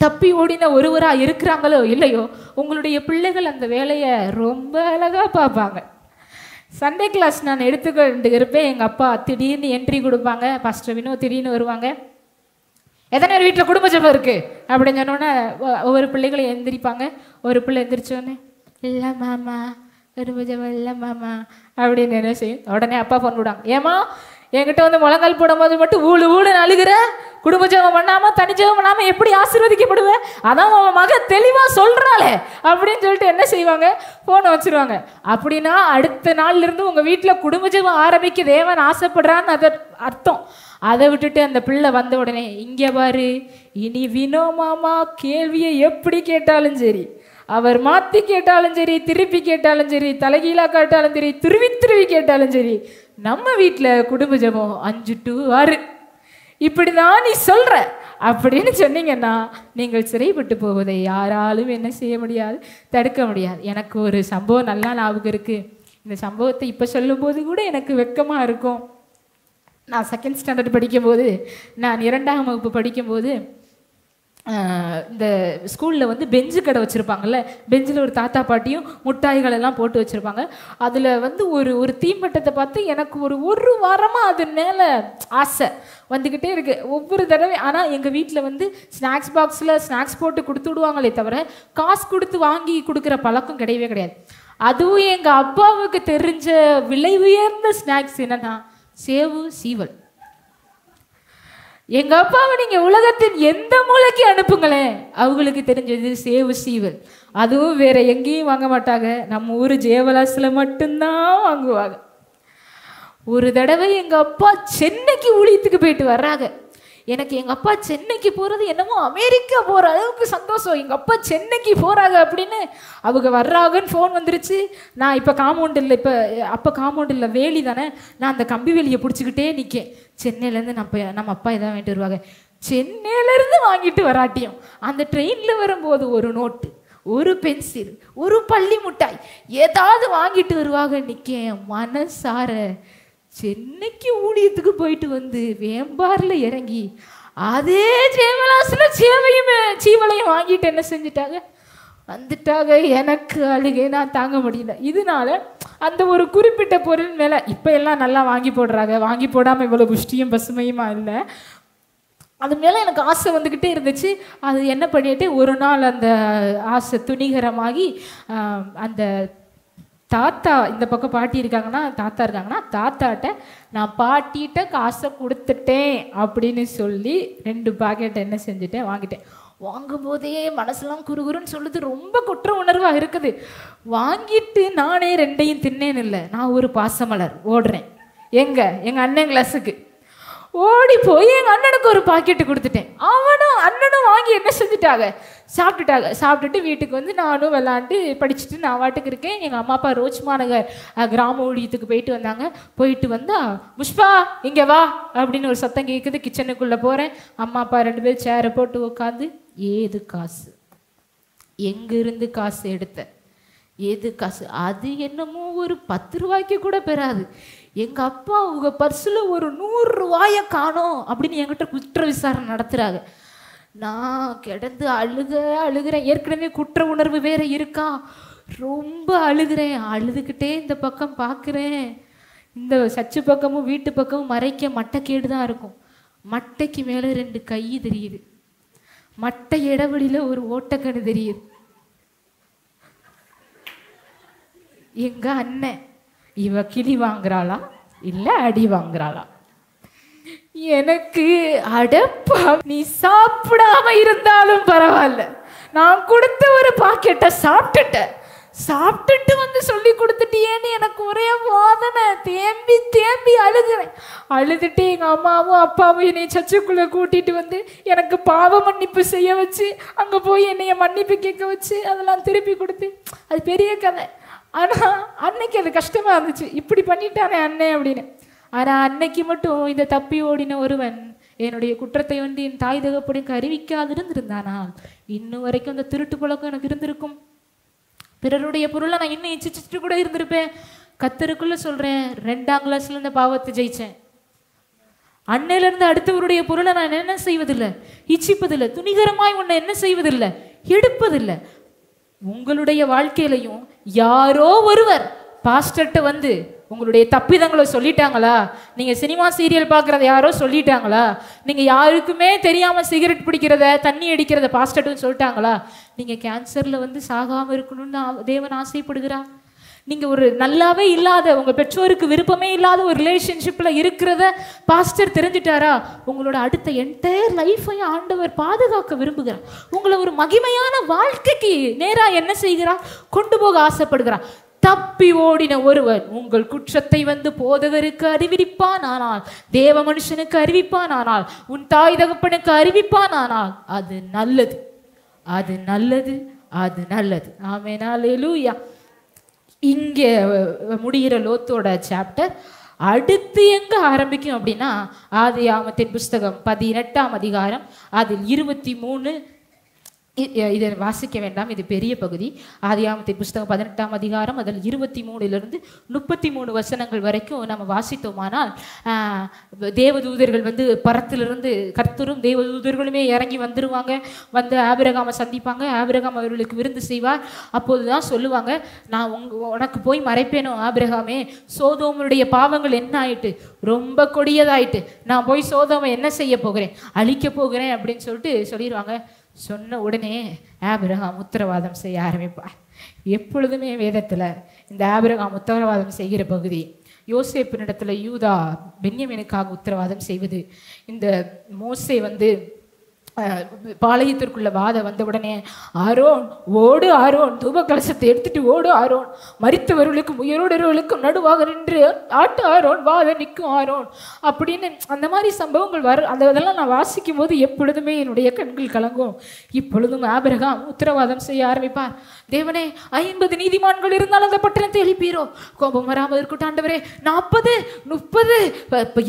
S2: தப்பி ஓடின ஒருவரா இருக்கிறாங்களோ இல்லையோ, உங்களுடைய பிள்ளைகள் அந்த வேலையை ரொம்ப அழகா பார்ப்பாங்க. சண்டே கிளாஸ் நான் எடுத்துக்கிட்டு இருப்பேன். எங்கள் அப்பா திடீர்னு என்ட்ரி கொடுப்பாங்க, பாஸ்டர் வினோத் திடீர்னு வருவாங்க. எத்தனை பேர் வீட்டில் குடும்ப ஜெபம் இருக்கு அப்படின்னு சொன்னோன்னே ஒவ்வொரு பிள்ளைகளும் எந்திரிப்பாங்க. ஒரு பிள்ளை எந்திரிச்சோன்னே இல்லை மாமா குடும்ப ஜெபம் இல்லை மாமா அப்படின்னு என்ன செய்யும். உடனே அப்பா ஃபோன் போடுவாங்க, ஏமா என்கிட்ட வந்து முழங்கால் போடும்போது மட்டும் ஊழுன்னு அழுகிற, குடும்ப ஜெபம் பண்ணாம தனி ஜெபம் பண்ணாம எப்படி ஆசீர்வதிக்கப்படுவேன்? அதான் உன் மக தெளிவா சொல்றாளே அப்படின்னு சொல்லிட்டு என்ன செய்வாங்க, போனை வச்சிருவாங்க. அப்படின்னா அடுத்த நாள்ல இருந்து உங்க வீட்டுல குடும்ப ஜெபம் ஆரம்பிக்க தேவன் ஆசைப்படுறான்னு அது அர்த்தம். அதை விட்டுட்டு அந்த பிள்ளை வந்த உடனே இங்க பாரு, இனி வினோ மாமா கேள்வியை எப்படி கேட்டாலும் சரி, அவர் மாத்தி கேட்டாலும் சரி, திருப்பி கேட்டாலும் சரி, தலைகீழா கேட்டாலும் சரி, துருவி கேட்டாலும் சரி, நம்ம வீட்டில் குடும்ப ஜெபம் 5 to 6 இப்படிதான் நீ சொல்ற அப்படின்னு சொன்னீங்கன்னா நீங்கள் சிறைப்பட்டு போவதை யாராலும் என்ன செய்ய முடியாது, தடுக்க முடியாது. எனக்கு ஒரு சம்பவம் நல்லா ஞாபகம் இருக்கு. இந்த சம்பவத்தை இப்போ சொல்லும்போது கூட எனக்கு வெக்கமாக இருக்கும். நான் 2nd ஸ்டாண்டர்ட் படிக்கும்போது, நான் 2ஆம் வகுப்பு படிக்கும்போது இந்த ஸ்கூலில் வந்து பெஞ்சு கடை வச்சுருப்பாங்கல்ல, பெஞ்சில் ஒரு தாத்தா பாட்டியும் முட்டாய்கள் எல்லாம் போட்டு வச்சுருப்பாங்க. அதில் வந்து ஒரு தீம்பட்டத்தை பார்த்து எனக்கு ஒரு வாரமாக அது மேலே ஆசை வந்துக்கிட்டே இருக்குது ஒவ்வொரு தடவை. ஆனால் எங்கள் வீட்டில் வந்து ஸ்நாக்ஸ் பாக்ஸில் ஸ்நாக்ஸ் போட்டு கொடுத்து விடுவாங்களே தவிர காசு கொடுத்து வாங்கி கொடுக்குற பழக்கம் கிடையவே கிடையாது. அதுவும் எங்கள் அப்பாவுக்கு தெரிஞ்ச விலை உயர்ந்த ஸ்நாக்ஸ் என்னன்னா சேவு சீவல். எங்க அப்பாவை நீங்க உலகத்தின் எந்த மூலைக்கு அனுப்புங்களேன், அவங்களுக்கு தெரிஞ்சது சேவு சீவல். அதுவும் வேற எங்கேயும் வாங்க மாட்டாங்க, நம்ம ஊர் ஜெயவலாசில் மட்டும்தான் வாங்குவாங்க. ஒரு தடவை எங்க அப்பா சென்னைக்கு ஊழியத்துக்கு போயிட்டு வர்றாங்க. எனக்கு எங்கள் அப்பா சென்னைக்கு போகிறது என்னமோ அமெரிக்கா போகிற அளவுக்கு சந்தோஷம். எங்கள் அப்பா சென்னைக்கு போகிறாங்க அப்படின்னு அவங்க வர்றாங்கன்னு ஃபோன் வந்துருச்சு. நான் இப்போ காம்பவுண்ட் இல்லை, அப்போ காம்பவுண்ட் இல்லை வேலி தானே, நான் அந்த கம்பி வேலியை பிடிச்சிக்கிட்டே நிற்கேன். சென்னையிலேருந்து நம்ம அப்பா இதான் வாங்கிட்டு வருவாங்க. சென்னையிலேருந்து வாங்கிட்டு வராட்டியும் அந்த ட்ரெயினில் வரும்போது ஒரு நோட்டு, ஒரு பென்சில், ஒரு பள்ளி முட்டாய் ஏதாவது வாங்கிட்டு வருவாங்க. நிற்கேன் மனசார சென்னைக்கு ஊழியத்துக்கு போயிட்டு வந்து வேம்பாரில் இறங்கி அதே ஜெயவலாசில் சீவலையும் வாங்கிட்டு என்ன செஞ்சுட்டாங்க, வந்துட்டாங்க. எனக்கு அழுகை நான் தாங்க முடியல. இதனால அந்த ஒரு குறிப்பிட்ட பொருள் மேலே இப்போ எல்லாம் நல்லா வாங்கி போடுறாங்க, வாங்கி போடாமல் இவ்வளோ புஷ்டியும் பசுமையுமா இல்லை, அது மேலே எனக்கு ஆசை வந்துக்கிட்டே இருந்துச்சு. அது என்ன பண்ணிட்டு ஒரு நாள் அந்த ஆசை துணிகரமாகி அந்த தாத்தா, இந்த பக்கம் பாட்டி இருக்காங்கன்னா தாத்தா இருக்காங்கன்னா தாத்தாட்ட நான் பாட்டிகிட்ட காசை கொடுத்துட்டேன் அப்படின்னு சொல்லி 2 பாக்கெட்டை என்ன செஞ்சுட்டேன் வாங்கிட்டேன். வாங்கும்போதே மனசெல்லாம் குறுகுறுன்னு சொல்லுது, ரொம்ப குற்ற உணர்வாக இருக்குது. வாங்கிட்டு நானே 2ஐயும் தின்னேன்னு இல்லை, நான் ஒரு பாசமலர் ஓடுறேன் எங்கள் அண்ணன் கிளாஸுக்கு ஓடி போய் எங்கள் அண்ணனுக்கு ஒரு பாக்கெட்டு கொடுத்துட்டேன். அண்ணனும் வாங்கி என்ன செஞ்சுட்டாங்க, சாப்பிட்டுட்டு வீட்டுக்கு வந்து நானும் விளாண்டு படிச்சுட்டு நான் வாட்டுக்கு இருக்கேன். எங்கள் அம்மா அப்பா ரோச்மா நகர் கிராம ஊழியத்துக்கு போயிட்டு வந்தாங்க. போயிட்டு வந்தா புஷ்பா இங்கே வா அப்படின்னு ஒரு சத்தம் கேட்குது. கிச்சனுக்குள்ளே போகிறேன். அம்மா அப்பா 2 பேரும் சேரை போட்டு உட்காந்து, ஏது காசு, எங்கிருந்து காசு எடுத்த, ஏது காசு, அது என்னமோ ஒரு 10 ரூபாய்க்கு கூட பெறாது. எங்கள் அப்பா உங்க பர்ஸில் ஒரு 100 ரூபாயை காணோம் அப்படின்னு என்கிட்ட குற்ற விசாரணை நடத்துகிறாங்க. நான் கிடந்து அழுகிறேன். ஏற்கனவே குற்ற உணர்வு வேற இருக்கா, ரொம்ப அழுகிறேன். அழுதுகிட்டே இந்த பக்கம் பார்க்குறேன், இந்த சச்சு பக்கமும் வீட்டு பக்கமும் மறைக்க மட்டைக்கேடு தான் இருக்கும். மட்டைக்கு மேலே 2 கை தெரியுது, மட்டை இடைவெளியில் ஒரு ஓட்டக்கணு தெரியுது. எங்க அண்ணன் இவ கிளி வாங்குறாளா இல்லை அடி வாங்குறாளா? எனக்கு அடப்பா, நீ சாப்பிடாம இருந்தாலும் பரவாயில்ல, நான் கொடுத்த ஒரு பாக்கெட்டை சாப்பிட்டுட்டு வந்து சொல்லி கொடுத்துட்டியேன்னு எனக்கு ஒரே வாதனை. தேம்பி தேம்பி அழுதுட்டு எங்கள் அம்மாவும் அப்பாவும் என்னை சர்ச்சுக்குள்ளே கூட்டிகிட்டு வந்து எனக்கு பாவ மன்னிப்பு செய்ய வச்சு, அங்கே போய் என்னைய மன்னிப்பு கேட்க வச்சு அதெல்லாம் திருப்பி கொடுத்து, அது பெரிய கதை. ஆனால் அன்னைக்கு அது கஷ்டமாக இருந்துச்சு, இப்படி பண்ணிட்டானே அண்ணே அப்படின்னு. ஆனால் அன்னைக்கு மட்டும் இந்த தப்பி ஓடின ஒருவன் என்னுடைய குற்றத்தை வந்து என் தாய் தகப்பனுக்கு அறிவிக்காதிருந்திருந்தானால் இன்னும் வரைக்கும் அந்த திருட்டு பழக்கம் எனக்கு இருந்திருக்கும். பிறருடைய பொருளை நான் இன்னும் இச்சிச்சுட்டு கூட இருந்திருப்பேன். கத்தருக்குள்ள சொல்றேன், 2ஆம் கிளாஸ்ல இந்த பாவத்தை ஜெயிச்சேன். அன்னையிலிருந்து அடுத்தவருடைய பொருளை நான் என்ன செய்வதில்லை, இச்சிப்பதில்லை. துணிகரமாய் உன்னை என்ன செய்வதில்லை, எடுப்பதில்லை. உங்களுடைய வாழ்க்கையிலையும் யாரோ ஒருவர் பாஸ்டர்ட்ட வந்து உங்களுடைய தப்பிதங்களை சொல்லிட்டாங்களா? நீங்கள் சினிமா சீரியல் பார்க்குறத யாரோ சொல்லிட்டாங்களா? நீங்கள் யாருக்குமே தெரியாமல் சிகரெட் பிடிக்கிறத தண்ணி அடிக்கிறத பாஸ்டர்ட்டு சொல்லிட்டாங்களா? நீங்கள் கேன்சரில் வந்து சாகாமல் இருக்கணும்னு தேவன் ஆசைப்படுகிறார். நீங்கள் ஒரு நல்லாவே இல்லாத, உங்கள் பெற்றோருக்கு விருப்பமே இல்லாத ஒரு ரிலேஷன்ஷிப்பில் இருக்கிறத பாஸ்டர் தெரிஞ்சிட்டாரா? உங்களோட அடுத்த என்டையர் லைஃபையும் ஆண்டவர் பாதுகாக்க விரும்புகிறார். உங்களை ஒரு மகிமையான வாழ்க்கைக்கு நேராக என்ன செய்கிறார், கொண்டு போக ஆசைப்படுகிறார். தப்பி ஓடின ஒருவன் உங்கள் குற்றத்தை வந்து போதகருக்கு அறிவிப்பான் ஆனால், தேவ மனுஷனுக்கு அறிவிப்பான் ஆனால், உன் தாய் தகப்பனுக்கு அறிவிப்பான் ஆனால் அது நல்லது, அது நல்லது, அது நல்லது. ஆமென், அல்லேலூயா. இங்கே முடிகிற லோத்தோட சாப்டர் அடுத்து எங்க ஆரம்பிக்கும் அப்படின்னா, ஆதியாகமத்தின் புஸ்தகம் 18ஆம் அதிகாரம் அதில் 23, இதை வாசிக்க வேண்டாம், இது பெரிய பகுதி. ஆதியாகமத்தின் புஸ்தகம் 18ஆம் அதிகாரம் அதில் 23லிருந்து 33 வசனங்கள் வரைக்கும் நம்ம வாசித்தோமானால், தேவதூதர்கள் வந்து பரத்திலிருந்து கர்த்தரும் தேவதூதர்களுமே இறங்கி வந்துருவாங்க. வந்து ஆபிரகாமை சந்திப்பாங்க. ஆபிரகாம் அவர்களுக்கு விருந்து செய்வார். அப்போதுதான் சொல்லுவாங்க, நான் உனக்கு போய் மறைப்பேனோ ஆபிரகாமே, சோதோமனுடைய பாவங்கள் என்ன ஆயிட்டு, ரொம்ப கொடியதாயிட்டு, நான் போய் சோதோமை என்ன செய்ய போகிறேன், அழிக்க போகிறேன் அப்படின்னு சொல்லிடுவாங்க. சொன்ன உடனே ஆபிரகாம் உத்தரவாதம் செய்ய ஆரம்பிப்பார். எப்பொழுதுமே வேதத்தில் இந்த ஆபிரகாம் உத்தரவாதம் செய்கிற பகுதி, யோசேப்பினிடத்துல யூதா பென்யமீனுக்காக உத்தரவாதம் செய்வது. இந்த மோசே வந்து பாளையத்திற்குள்ள வாத வந்த உடனே, ஆரோன் ஓடு, ஆரோன் தூப கலசத்தை எடுத்துட்டு ஓடு, ஆரோன் மரித்தவர்களுக்கும் உயிரோடவர்களுக்கும் நடுவாக நின்று ஆட்டு ஆரோன் வாத நிற்கும் ஆரோன் அப்படின்னு அந்த மாதிரி சம்பவங்கள் அதெல்லாம் நான் வாசிக்கும் போது எப்பொழுதுமே என்னுடைய கண்கள் கலங்கும். இப்பொழுதும் ஆபிரகாம் உத்தரவாதம் செய்ய ஆரம்பிப்பார். தேவனே, 50 நீதிமான்கள் இருந்தாலும் அந்த பட்டணத்தை எழுப்பீரோ, கோபம் வராமல் இருக்கட்டும் ஆண்டவரே, 40, 30,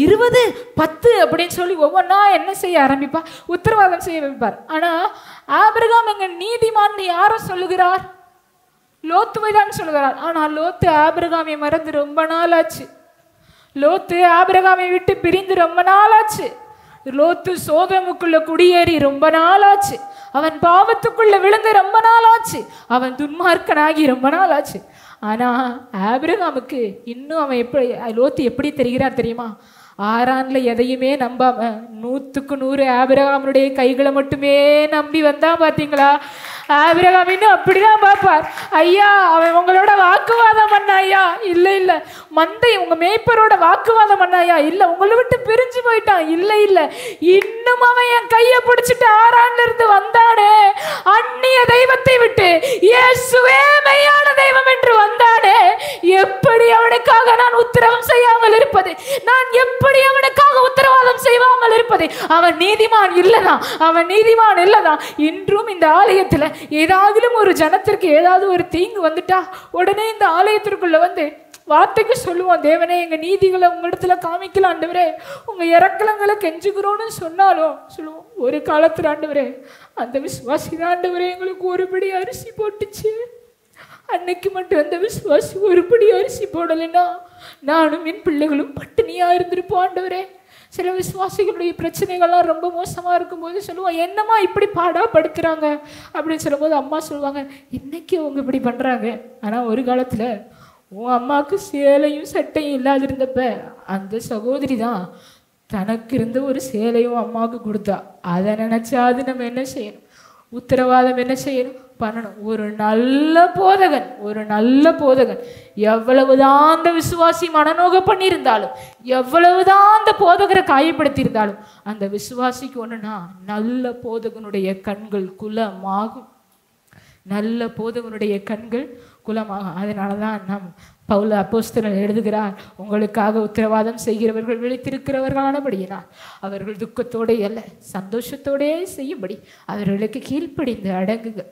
S2: 20, 10 அப்படின்னு சொல்லி ஒவ்வொன்றா என்ன செய்ய ஆரம்பிப்பார், உத்தரவாதம் செய்ய வைப்பார். ஆனா ஆபிரகாம் எங்க நீதிமான் யார சொல்லுகிறார், லோத்துவை தான் சொல்லுகிறார். ஆனா லோத்து ஆபிரகாமை மறந்து ரொம்ப நாள் ஆச்சு. லோத்து ஆபிரகாமை விட்டு பிரிந்து ரொம்ப நாள் ஆச்சு. லோத்து சோதோமுக்குள்ள குடியேறி ரொம்ப நாள் ஆச்சு. அவன் பாவத்துக்குள்ள விழுந்து ரொம்ப நாள் ஆச்சு. அவன் துன்மார்க்கனாகி ரொம்ப நாள் ஆச்சு. ஆனா ஆபிரகாமுக்கு இன்னும் அவன் லோத்து எப்படி தெரிகிறார் தெரியுமா? ஆரான்ல எதையுமே நம்பாம 100க்கு 100 ஆபிரகாமுடைய கைகளை மட்டுமே நம்பி வந்தா. பாத்தீங்களா? ஆபிரகாம் இன்னும் அப்படிதான் பார்ப்பார். ஐயா, அவன் உங்களோட வாக்குவாதம் பண்ணாயா? இல்லை இல்லை. மந்தை உங்க மேய்ப்பரோட வாக்குவாதம் பண்ணாயா? இல்லை. உங்களை விட்டு பிரிஞ்சு போயிட்டான்? இல்லை இல்லை. இன்னும் அவன் என் கையை பிடிச்சிட்டு ஆரான்ல இருந்து வந்தானே, அந்நிய தெய்வத்தை விட்டு இயேசுவே மெய்யான தெய்வம் என்று வந்தானே, எப்படி அவனுக்காக நான் உத்தரவாதம் செய்யாமல் இருப்பது? நான் எப்படி அவனுக்காக உத்தரவாதம் செய்யாமல் இருப்பது? அவன் நீதிமான் இல்லதான், அவன் நீதிமான் இல்லதான். இன்றும் இந்த ஆலயத்துல ஏதாவது ஒரு ஜனத்திற்கு ஏதாவது ஒரு தீங்கு வந்துட்டா உடனே இந்த ஆலயத்திற்குள்ள வந்து வார்த்தைக்கு சொல்லுவோம், தேவனே எங்க நீதிகளை உங்களிடத்துல காமிக்கலாம் ஆண்டவரே, உங்க இறக்கலங்களை கெஞ்சுகிறோன்னு சொன்னாலும் சொல்லுவோம், ஒரு காலத்துல ஆண்டவரே அந்த விசுவாசி ஆண்டவரே எங்களுக்கு ஒருபடி அரிசி போட்டுச்சு, அன்னைக்கு மட்டும் அந்த விசுவாசி ஒருபடி அரிசி போடலைன்னா நானும் என் பிள்ளைகளும் பட்டினியா இருந்திருப்போம் ஆண்டவரே. சில விசுவாசிகளுடைய பிரச்சனைகள்லாம் ரொம்ப மோசமாக இருக்கும்போது சொல்லுவோம், என்னம்மா இப்படி பாடாப்படுத்துகிறாங்க அப்படின்னு சொல்லும்போது அம்மா சொல்லுவாங்க, இன்னைக்கு அவங்க இப்படி பண்ணுறாங்க, ஆனால் ஒரு காலத்தில் உன் அம்மாவுக்கு சேலையும் சட்டையும் இல்லாதிருந்தப்ப அந்த சகோதரி தான் தனக்கு இருந்த ஒரு சேலையும் அம்மாவுக்கு கொடுத்தா. அதை நினச்சாது நம்ம என்ன செய்யணும்? உத்தரவாதம் என்ன செய்யணும்? பண்ணணும். ஒரு நல்ல போதகன், ஒரு நல்ல போதகன் எவ்வளவுதான் அந்த விசுவாசி மனநோக பண்ணியிருந்தாலும், எவ்வளவுதான் அந்த போதகரை காயப்படுத்தியிருந்தாலும், அந்த விசுவாசிக்கு ஒண்ணுன்னா நல்ல போதகனுடைய கண்கள் குலமாகும். நல்ல போதகனுடைய கண்கள் குலமாகும். அதனாலதான் நம் பவுல் அப்போஸ்தலன் எழுதுகிறார், உங்களுக்காக உத்தரவாதம் செய்கிறவர்கள் விழித்திருக்கிறவர்களானபடியினால் அவர்கள் துக்கத்தோடே அல்ல சந்தோஷத்தோடே செய்யும்படி அவர்களுக்கு கீழ்ப்படிந்து அடங்குக.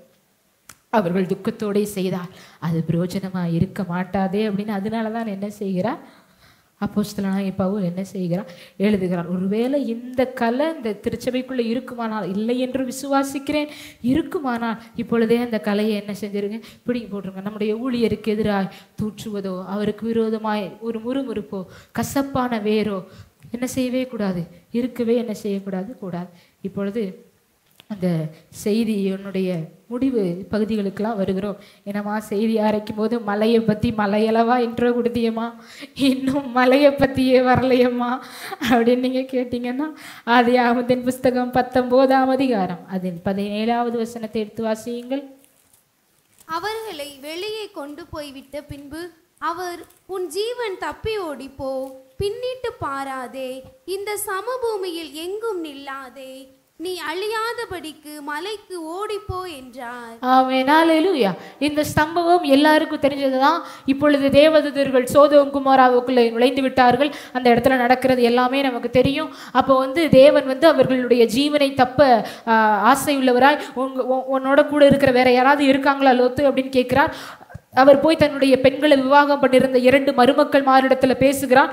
S2: அவர்கள் துக்கத்தோடே செய்தால் அது பிரயோஜனமாக இருக்க மாட்டாதே அப்படின்னு அதனால தான் என்ன செய்கிறார் அப்போஸ்தலனாகிய பவுல் என்ன செய்கிறார் எழுதுகிறார். ஒருவேளை இந்த கலை இந்த திருச்சபைக்குள்ளே இருக்குமானால், இல்லை என்று விசுவாசிக்கிறேன், இருக்குமானால் இப்பொழுதே அந்த கலையை என்ன செஞ்சிருங்க, பிடிங்கி போட்டுருங்க. நம்முடைய ஊழியருக்கு எதிராக தூற்றுவதோ, அவருக்கு விரோதமாய் ஒரு முறுமுறுப்போ, கசப்பான வேரோ என்ன செய்யவே கூடாது, இருக்கவே என்ன செய்யக்கூடாது கூடாது. இப்பொழுது அந்த செய்தி என்னுடைய முடிவு பகுதிகளுக்கெல்லாம் வருகிறோம். என்னம்மா செய்தி அரைக்கும் போது மலையை பற்றி மலையளவா இன்ட்ரோ கொடுத்தியம்மா, இன்னும் மலையை பற்றியே வரலையம்மா அப்படின்னு நீங்கள் கேட்டிங்கன்னா, ஆதியாகமத்தின் புஸ்தகம் 19ஆம் அதிகாரம் அதில் 17வது வசனத்தை எடுத்து வாசியுங்கள்.
S5: அவர்களை வெளியே கொண்டு போய்விட்ட பின்பு அவர், உன் ஜீவன் தப்பி ஓடிப்போ, பின்னிட்டு பாராதே, இந்த சமபூமியில் எங்கும் நில்லாதே, நீ அழியாதபடிக்கு மலைக்கு ஓடிப்போ என்றார்.
S2: ஆமென், அல்லேலூயா. இந்த சம்பவம் எல்லாருக்கும் தெரிஞ்சதுதான். இப்பொழுது தேவதூதர்கள் சோதோம் குமாராவுக்குள்ளே நுழைந்து விட்டார்கள். அந்த இடத்துல நடக்கிறது எல்லாமே நமக்கு தெரியும். அப்போ தேவன் அவர்களுடைய ஜீவனை தப்ப ஆசை உள்ளவராய், உன்னோட கூட இருக்கிற வேற யாராவது இருக்காங்களா லோத்து அப்படின்னு கேட்கிறார். அவர் போய் தன்னுடைய பெண்களை விவாகம் பண்ணியிருந்த 2 மருமக்கள் மாரிடத்துல பேசுகிறார்.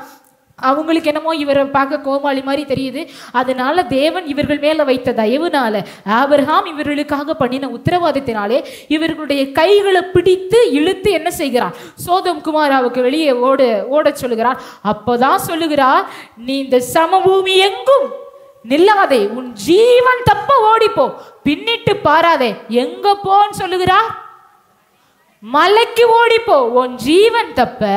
S2: அவங்களுக்கு என்னமோ இவரை பார்க்க கோமாளி மாதிரி தெரியுது. அதனால தேவன் இவர்கள் மேல வைத்த தயவுனால, ஆபிரகாம் இவர்களுக்காக பண்ணின உத்தரவாதத்தினாலே இவர்களுடைய கைகளை பிடித்து இழுத்து என்ன செய்கிறார், சோதோம் குமாராவுக்கு வெளியே ஓட சொல்லுகிறார். அப்போதான் சொல்லுகிறார், நீ இந்த சமபூமி எங்கும் நில்லாதே, உன் ஜீவன் தப்ப ஓடிப்போ, பின்னிட்டு பாராதே. எங்க போன்னு சொல்லுகிறார், மலைக்கு ஓடிப்போ, உன் ஜீவன் தப்ப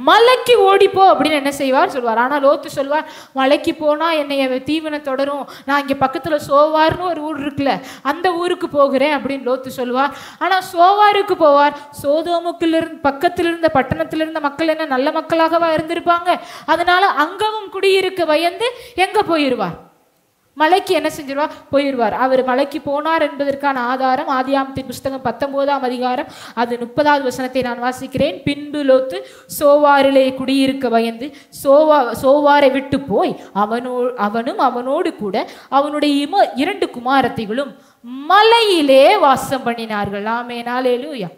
S2: மலைக்கு ஓடிப்போ அப்படின்னு என்ன செய்வார் சொல்வார். ஆனால் லோத்து சொல்வார், மலைக்கு போனா என்னைய தீவனை தொடரும், நான் இங்கே பக்கத்தில் சோவார்னு ஒரு ஊர் இருக்குல்ல, அந்த ஊருக்கு போகிறேன் அப்படின்னு லோத்து சொல்வார். ஆனால் சோவாருக்கு போவார். சோதோமுக்கிலிருந்து பக்கத்தில் இருந்த பட்டணத்தில் இருந்த மக்கள் என்ன நல்ல மக்களாகவா இருந்திருப்பாங்க? அதனால அங்கவும் குடியிருக்க பயந்து எங்க போயிடுவார், மலைக்கு என்ன செஞ்சிருவார், போயிடுவார். அவர் மலைக்கு போனார் என்பதற்கான ஆதாரம் ஆதியாகமத்தின் புஸ்தகம் 19ஆம் அதிகாரம் அது 30வது வசனத்தை நான் வாசிக்கிறேன். பின்பு லோத்து சோவாரிலே குடியிருக்க பயந்து சோவாரை விட்டு போய் அவனும் அவனோடு கூட அவனுடைய 2 குமாரத்திகளும் மலையிலே வாசம் பண்ணினார்கள். ஆமென், அல்லேலூயா.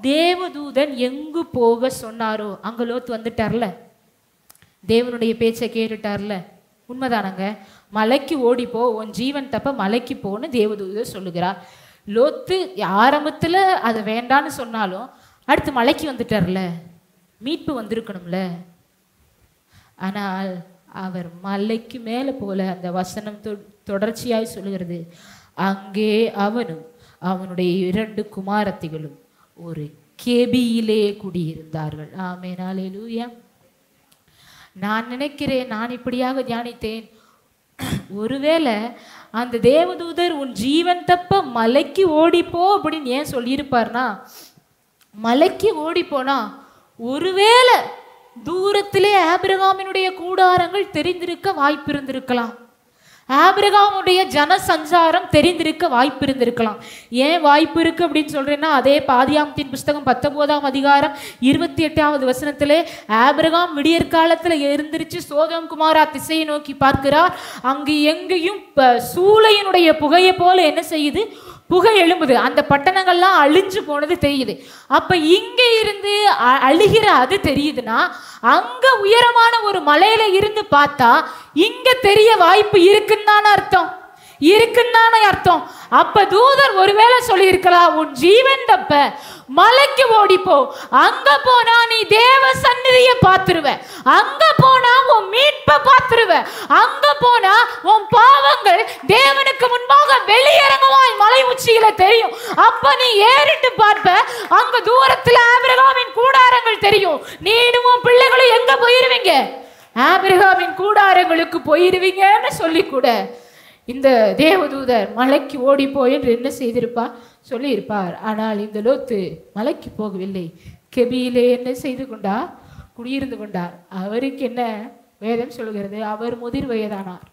S2: தேவதூதன் எங்கு போக சொன்னாரோ அங்க லோத்து வந்துட்டார்ல, தேவனுடைய பேச்சை கேட்டுட்டார்ல. உண்மைதானங்க, மலைக்கு ஓடிப்போ, உன் ஜீவன் தப்ப மலைக்கு போன்னு தேவதூதர் சொல்லுகிறார். லோத்து ஆரம்பத்துல அதை வேண்டான்னு சொன்னாலும் அடுத்து மலைக்கு வந்துட்டார்ல, மீட்பு வந்திருக்கணும்ல. ஆனால் அவர் மலைக்கு மேல போல அந்த வசனம் தொடர்ச்சியாய் சொல்லுகிறது, அங்கே அவனும் அவனுடைய 2 குமாரத்திகளும் ஒரு கேபியிலே குடியிருந்தார்கள். ஆமென், அல்லேலூயா. நான் நினைக்கிறேன், நான் இப்படியாக தியானித்தேன், ஒருவேளை அந்த தேவதூதர் உன் ஜீவன் தப்ப மலைக்கு ஓடிப்போ அப்படின்னு ஏன் சொல்லியிருப்பார்னா, மலைக்கு ஓடிப்போனா ஒருவேளை தூரத்திலே ஆபிரகாமினுடைய கூடாரங்கள் தெரிந்திருக்க வாய்ப்பு இருந்திருக்கலாம், ஆபிரகாமுடைய ஜன சஞ்சாரம் தெரிந்திருக்க வாய்ப்பு இருந்திருக்கலாம். ஏன் வாய்ப்பு இருக்கு அப்படின்னு சொல்றேன்னா, அதே ஆதியாகமத்தின் புஸ்தகம் 19ஆம் அதிகாரம் 28வது வசனத்திலே ஆபிரகாம் விடியற்காலத்துல எழுந்திருச்சு சோதோம் குமாரா திசையை நோக்கி பார்க்கிறார். அங்கு எங்கேயும் சூளையினுடைய புகையை போல என்ன செய்யுது, புகை எழும்புது. அந்த பட்டணங்கள்லாம் அழிஞ்சு போனது தெரியுது. அப்ப இங்க இருந்து அழுகிற அது தெரியுதுன்னா, அங்க உயரமான ஒரு மலையில இருந்து பார்த்தா இங்க தெரிய வாய்ப்பு இருக்குன்னு அர்த்தம், இருக்குன்னு அர்த்தம். அப்ப தூதர் ஒருவேளை சொல்லி இருக்கலாம், உன் ஜீவன் தப்ப மலைக்கு ஓடிப்போ, அங்க போனா நீ தேவ சந்நிதியை பார்த்துருவ, அங்க போனா உன் மீட்பை பார்த்துருவ, அங்க போனா உன் பாவங்கள் தேவனுக்கு முன்பாக வெளியிறங்குவாய், மலை உச்சியில தெரியும். அப்ப நீ ஏறிட்டு பார்ப்ப, அங்க தூரத்துல ஆபிரகாமின் கூடாரங்கள் தெரியும். நீனும் உன் பிள்ளைகளும் எங்க போயிருவீங்க, ஆபிரகாமின் கூடாரங்களுக்கு போயிருவீங்கன்னு சொல்லி கூட இந்த தேவதூதர் மலைக்கு ஓடி போய் என்று என்ன செய்திருப்பார், சொல்லியிருப்பார். ஆனால் இந்த லோத்து மலைக்கு போகவில்லை, கெபியிலே என்ன செய்து கொண்டார், குடியிருந்து கொண்டார். அவருக்கு என்ன வேதம் சொல்கிறது, அவர் முதிர் வயதானார்.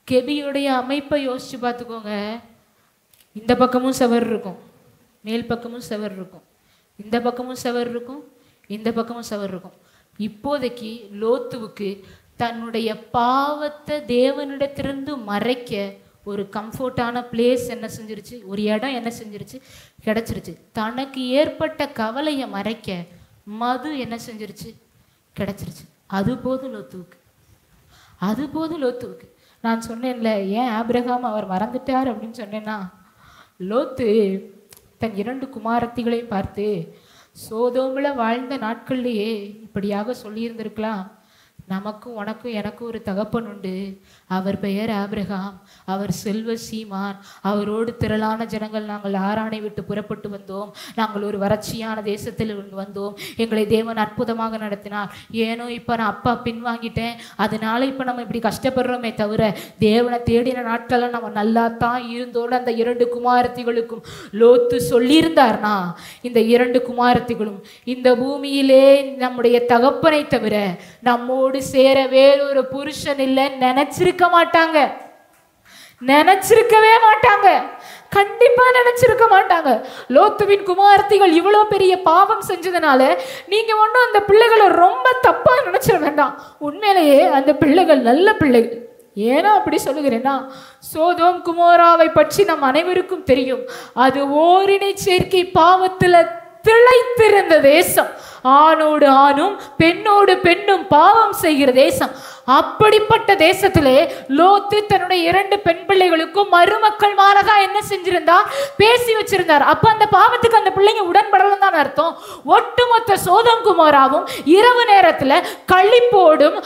S2: கெபியுடைய அமைப்பை யோசிச்சு பார்த்துக்கோங்க. இந்த பக்கமும் செவர் இருக்கும், மேல் பக்கமும் செவர் இருக்கும், இந்த பக்கமும் செவர் இருக்கும், இந்த பக்கமும் செவர் இருக்கும். இப்போதைக்கு லோத்துவுக்கு தன்னுடைய பாவத்தை தேவனிடத்திலிருந்து மறைக்க ஒரு கம்ஃபர்டான பிளேஸ் என்ன செஞ்சிருச்சு, ஒரு இடம் என்ன செஞ்சிருச்சு, கிடைச்சிருச்சு. தனக்கு ஏற்பட்ட கவலையை மறைக்க மது என்ன செஞ்சிருச்சு, கிடைச்சிருச்சு. அது போதும் லோத்துவுக்கு, அது போதும் லோத்துவுக்கு. நான் சொன்னேன்ல, ஏன் ஆபிரகாம் அவர் மறந்துட்டார் அப்படின்னு சொன்னேன்னா, லோத்து தன் 2 குமாரத்திகளையும் பார்த்து சோதோமில் வாழ்ந்த நாட்கள்லேயே இப்படியாக சொல்லியிருந்திருக்கலாம், நமக்கும் உனக்கும் எனக்கும் ஒரு தகப்பன் உண்டு, அவர் பெயர் ஆபிரகாம், அவர் செல்வ சீமான், அவரோடு திரளான ஜனங்கள் நாங்கள் ஆரானை விட்டு புறப்பட்டு வந்தோம், நாங்கள் ஒரு வறட்சியான தேசத்தில் வந்தோம், எங்களை தேவன் அற்புதமாக நடத்தினார். ஏனோ இப்போ நான் அப்பா பின்வாங்கிட்டேன், அதனால இப்போ நம்ம இப்படி கஷ்டப்படுறோமே தவிர தேவனை தேடின நாட்களில் நம்ம நல்லா தான் இருந்தோன்னு அந்த 2 குமாரத்திகளுக்கும் லோத்து சொல்லியிருந்தார்னா, இந்த 2 குமாரத்திகளும் இந்த பூமியிலே நம்முடைய தகப்பனை தவிர நம்மோடு சேர வேறொரு புருஷன் இல்லை நினைச்சிருக்க மாட்டாங்க, நினைச்சிருக்கவே மாட்டாங்க, கண்டிப்பா நினைச்சிருக்க மாட்டாங்க. லோத்துவின் குமாரத்திகள் இவ்வளவு பெரிய பாவம் செஞ்சதுனால நீங்க ஒன்றும் அந்த பிள்ளைகளை ரொம்ப தப்பா நினைச்சிட வேண்டாம். உண்மையிலேயே அந்த பிள்ளைகள் நல்ல பிள்ளைகள். ஏன்னா அப்படி சொல்லுகிறேன்னா, சோதோம் குமோராவை பற்றி நம் அனைவருக்கும் தெரியும். அது ஓரினை சேர்க்கை பாவத்துல திளைத்திருந்த தேசம், ஆணோடு ஆணும் பெண்ணோடு பெண்ணும் பாவம் செய்கிற தேசம். அப்படிப்பட்ட தேசத்திலே லோத்து தன்னுடைய 2 பெண் பிள்ளைகளுக்கும் மருமக்கள் மாலகா என்ன செஞ்சிருந்தார், பேசி வச்சிருந்தார். அப்ப அந்த பாவத்துக்கு அந்த பிள்ளைங்க உடன்படலாம் தான் அர்த்தம். ஒட்டுமொத்த சோதம் குமாராவும் இரவு நேரத்துல கழிப்போடும்